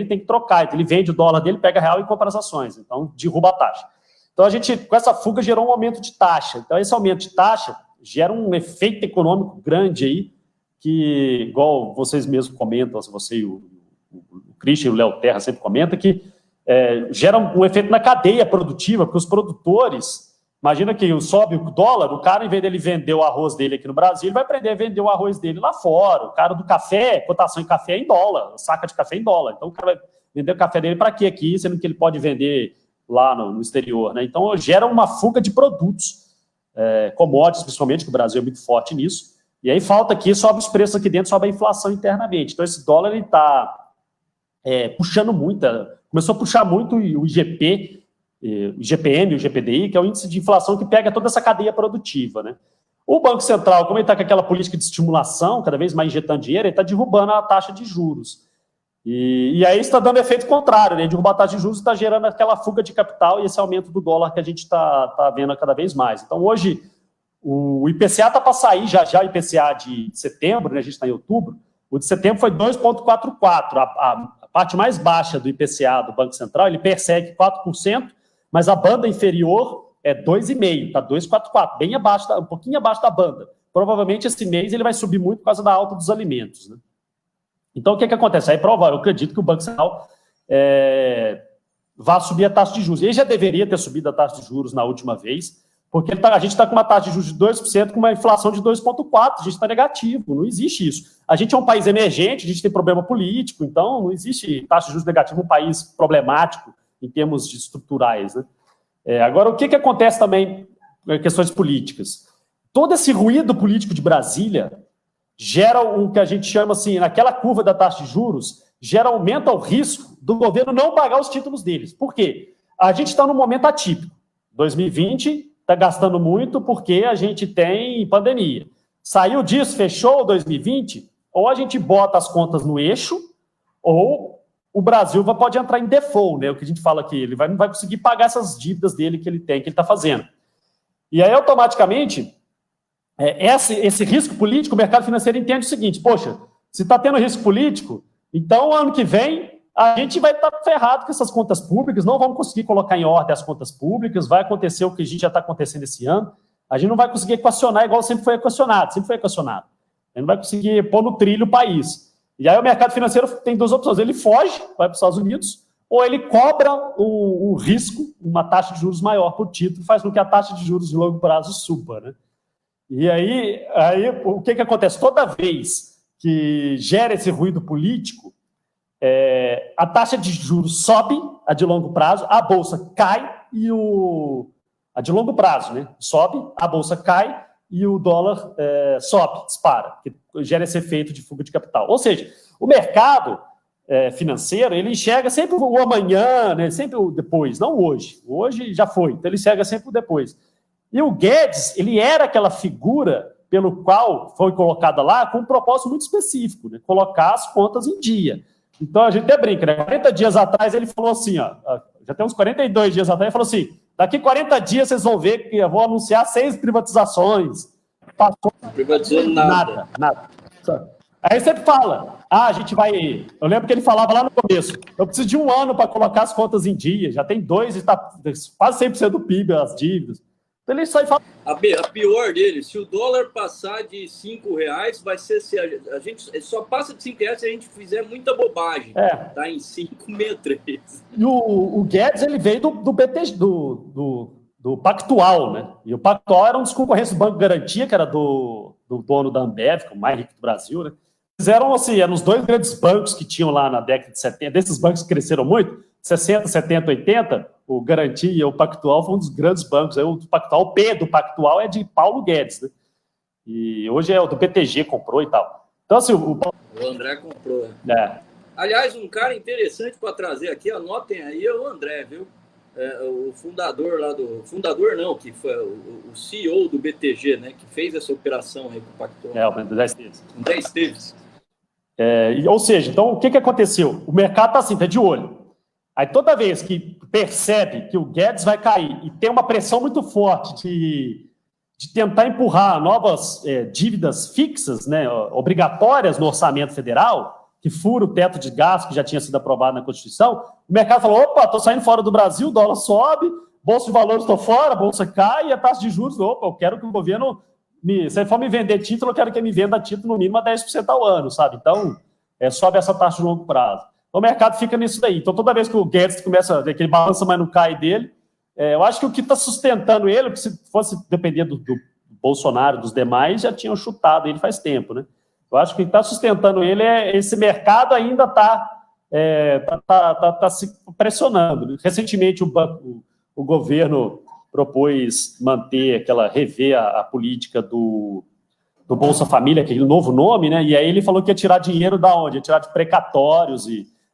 tem que trocar. Então ele vende o dólar dele, pega real e compra as ações. Então derruba a taxa. Então a gente, com essa fuga, gerou um aumento de taxa. Então esse aumento de taxa gera um efeito econômico grande aí, que, igual vocês mesmos comentam, você e o Christian e o Léo Terra sempre comentam, que gera um efeito na cadeia produtiva, porque os produtores... Imagina que sobe o dólar, o cara, em vez dele vender o arroz dele aqui no Brasil, ele vai aprender a vender o arroz dele lá fora. O cara do café, cotação em café é em dólar, saca de café é em dólar. Então, o cara vai vender o café dele para quê aqui, sendo que ele pode vender lá no exterior, né? Então, gera uma fuga de produtos, commodities, principalmente, que o Brasil é muito forte nisso. E aí, falta aqui, sobe os preços aqui dentro, sobe a inflação internamente. Então, esse dólar, ele está puxando muito, começou a puxar muito o IGP, o IGPM, o GPDI, que é o índice de inflação que pega toda essa cadeia produtiva, né? O Banco Central, como ele está com aquela política de estimulação, cada vez mais injetando dinheiro, ele está derrubando a taxa de juros. E aí está dando efeito contrário, né? Derrubar a taxa de juros está gerando aquela fuga de capital e esse aumento do dólar que a gente está vendo cada vez mais. Então, hoje, o IPCA está para sair, já o IPCA de setembro, né? A gente está em outubro, o de setembro foi 2,44%. A parte mais baixa do IPCA do Banco Central, ele persegue 4%, mas a banda inferior é 2,5%, está 2,44%, bem abaixo, um pouquinho abaixo da banda. Provavelmente esse mês ele vai subir muito por causa da alta dos alimentos, né? Então, o que acontece? Aí, provável, eu acredito que o Banco Central vai subir a taxa de juros. Ele já deveria ter subido a taxa de juros na última vez, porque a gente está com uma taxa de juros de 2%, com uma inflação de 2,4%. A gente está negativo, não existe isso. A gente é um país emergente, a gente tem problema político, então não existe taxa de juros negativa, um país problemático em termos estruturais, né? Agora, o que acontece também em questões políticas? Todo esse ruído político de Brasília gera o que a gente chama assim, naquela curva da taxa de juros, aumenta o risco do governo não pagar os títulos deles. Por quê? A gente está num momento atípico. 2020 está gastando muito porque a gente tem pandemia. Saiu disso, fechou 2020, ou a gente bota as contas no eixo, ou o Brasil pode entrar em default, né? O que a gente fala aqui, ele não vai conseguir pagar essas dívidas dele que ele tem, que ele está fazendo. E aí, automaticamente, esse risco político, o mercado financeiro entende o seguinte: poxa, se está tendo risco político, então ano que vem a gente vai estar ferrado com essas contas públicas, não vamos conseguir colocar em ordem as contas públicas, vai acontecer o que a gente já está acontecendo esse ano, a gente não vai conseguir equacionar igual sempre foi equacionado. A gente não vai conseguir pôr no trilho o país. E aí o mercado financeiro tem duas opções: ele foge, vai para os Estados Unidos, ou ele cobra um risco, uma taxa de juros maior por título, faz com que a taxa de juros de longo prazo suba, né? E aí o que acontece? Toda vez que gera esse ruído político, a taxa de juros sobe, a de longo prazo, a bolsa cai e a de longo prazo, né? Sobe, a bolsa cai e o dólar sobe, dispara, que gera esse efeito de fuga de capital. Ou seja, o mercado financeiro, ele enxerga sempre o amanhã, né? Sempre o depois, não hoje. Hoje já foi, então ele enxerga sempre o depois. E o Guedes, ele era aquela figura pelo qual foi colocada lá com um propósito muito específico, né? Colocar as contas em dia. Então, a gente até brinca, né? 40 dias atrás ele falou assim, já tem uns 42 dias atrás, ele falou assim: daqui 40 dias vocês vão ver que eu vou anunciar 6 privatizações. Passou, não privatizou nada. Aí sempre fala, a gente vai... Eu lembro que ele falava lá no começo: eu preciso de 1 ano para colocar as contas em dia, já tem 2 e está quase 100% do PIB, as dívidas. Então ele sai fala... A pior dele, se o dólar passar de R$5, vai ser... A gente só passa de R$5 se a gente fizer muita bobagem. Tá em 5,63. E o Guedes, ele veio do BTG, do Pactual, né? E o Pactual era um dos concorrentes do Banco Garantia, que era do dono da Ambev, que é o mais rico do Brasil, né? Eram os 2 grandes bancos que tinham lá na década de 70, desses bancos que cresceram muito, 60, 70, 80, o Garantia e o Pactual foram um dos grandes bancos. Aí o Pactual, o P do Pactual é de Paulo Guedes, né? E hoje é o do BTG, comprou e tal. Então, assim, o André comprou. Né? Aliás, um cara interessante para trazer aqui, anotem aí, é o André, viu? O fundador lá Fundador não, que foi o CEO do BTG, né? Que fez essa operação aí com o Pactual. O André Esteves. André Esteves. Ou seja, então, o que aconteceu? O mercado está assim, tá de olho. Aí toda vez que percebe que o Guedes vai cair e tem uma pressão muito forte de tentar empurrar novas dívidas fixas, né, obrigatórias no orçamento federal, que fura o teto de gasto que já tinha sido aprovado na Constituição, o mercado falou: opa, estou saindo fora do Brasil, o dólar sobe, bolsa de valores estou fora, a bolsa cai, e a taxa de juros, opa, eu quero que o governo, se ele for me vender título, eu quero que ele me venda título no mínimo a 10% ao ano, sabe? Então, sobe essa taxa de longo prazo. Então, o mercado fica nisso daí. Então, toda vez que o Guedes começa a ver que ele balança, mas não cai dele, eu acho que o que está sustentando ele, que se fosse depender do Bolsonaro, dos demais, já tinham chutado ele faz tempo, né? Eu acho que o que está sustentando ele esse mercado ainda está se pressionando. Recentemente, o governo propôs rever a política do Bolsa Família, aquele novo nome, né? E aí ele falou que ia tirar dinheiro da onde? Ia tirar de precatórios.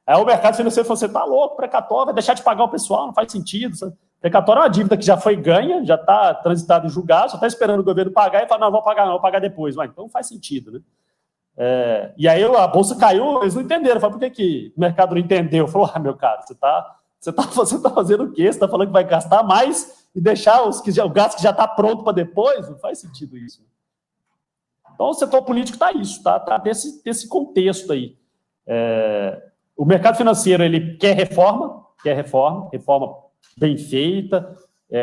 Aí o mercado financeiro falou: você tá louco, precatório, vai deixar de pagar o pessoal, não faz sentido. Sabe? Precatório é uma dívida que já foi ganha, já está transitada em julgado, só está esperando o governo pagar e fala: não, vou pagar depois. Mas então faz sentido, né? E aí a bolsa caiu, eles não entenderam. Eu falei, por que o mercado não entendeu? Eu falei, meu cara, você tá fazendo o quê? Você está falando que vai gastar mais e deixar o gasto que já está pronto para depois? Não faz sentido isso. Então, o setor político está isso, tá desse contexto aí. O mercado financeiro, ele quer reforma bem feita,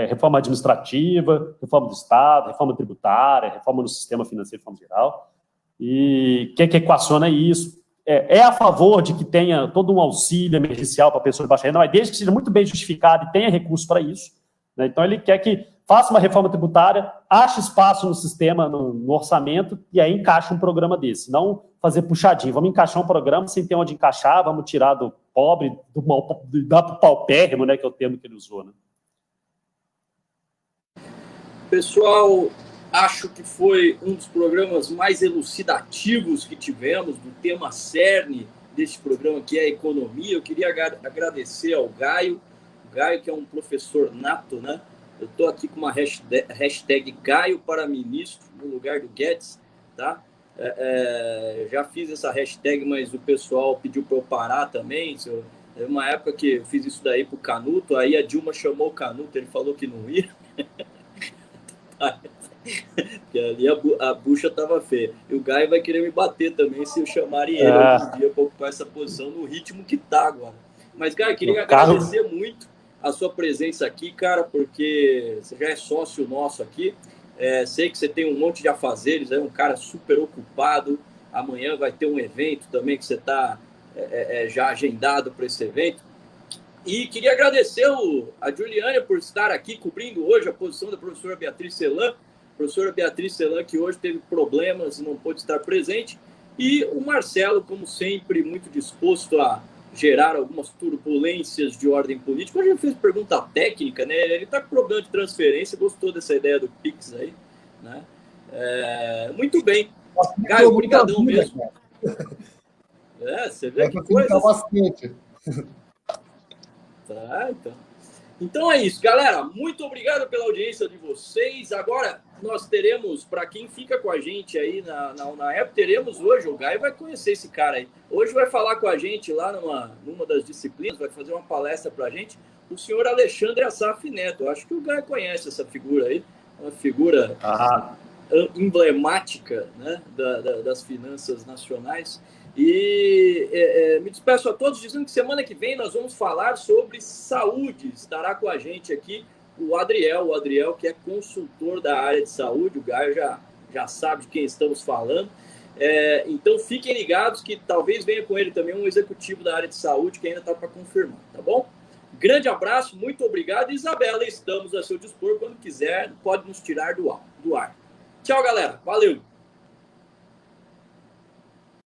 reforma administrativa, reforma do Estado, reforma tributária, reforma no sistema financeiro de forma geral, e quer que equacione isso. É a favor de que tenha todo um auxílio emergencial para pessoas de baixa renda, mas desde que seja muito bem justificado e tenha recurso para isso, né? Então, ele quer que faça uma reforma tributária, ache espaço no sistema, no orçamento, e aí encaixa um programa desse. Não fazer puxadinho. Vamos encaixar um programa sem ter onde encaixar, vamos tirar do pobre, dar para o paupérrimo, né, que é o termo que ele usou. Né? Pessoal, acho que foi um dos programas mais elucidativos que tivemos, do tema cerne deste programa, que é a economia. Eu queria agradecer ao Gaio, que é um professor nato, né? Eu estou aqui com uma hashtag Gaio para ministro, no lugar do Guedes, tá? Já fiz essa hashtag, mas o pessoal pediu para eu parar também. Teve uma época que eu fiz isso daí para o Canuto, aí a Dilma chamou o Canuto, ele falou que não ia. Porque ali a bucha estava feia. E o Gaio vai querer me bater também se eu chamarem ele algum dia para ocupar essa posição no ritmo que está agora. Mas, Gaio, eu queria agradecer muito a sua presença aqui, cara, porque você já é sócio nosso aqui. Sei que você tem um monte de afazeres, é um cara super ocupado. Amanhã vai ter um evento também que você está já agendado para esse evento. E queria agradecer a Juliana por estar aqui cobrindo hoje a posição da professora Beatriz Celan. Professora Beatriz Celan, que hoje teve problemas e não pôde estar presente. E o Marcelo, como sempre, muito disposto a gerar algumas turbulências de ordem política. Hoje ele fez pergunta técnica, né? Ele está com problema de transferência, gostou dessa ideia do Pix aí, né? Muito bem. Caio, obrigadão mesmo. Você vê que coisa. Bastante. Tá, então é isso, galera. Muito obrigado pela audiência de vocês. Agora nós teremos, para quem fica com a gente aí na UNAEP, teremos hoje, o Gaio vai conhecer esse cara aí. Hoje vai falar com a gente lá numa das disciplinas, vai fazer uma palestra para a gente, o senhor Alexandre Assaf Neto. Eu acho que o Gaio conhece essa figura aí, uma figura emblemática, né, das finanças nacionais. E me despeço a todos dizendo que semana que vem nós vamos falar sobre saúde. Estará com a gente aqui o Adriel, que é consultor da área de saúde. O Gaio já sabe de quem estamos falando. Então fiquem ligados que talvez venha com ele também um executivo da área de saúde que ainda está para confirmar, tá bom? Grande abraço, muito obrigado. Isabela, estamos a seu dispor. Quando quiser, pode nos tirar do ar. Tchau, galera. Valeu!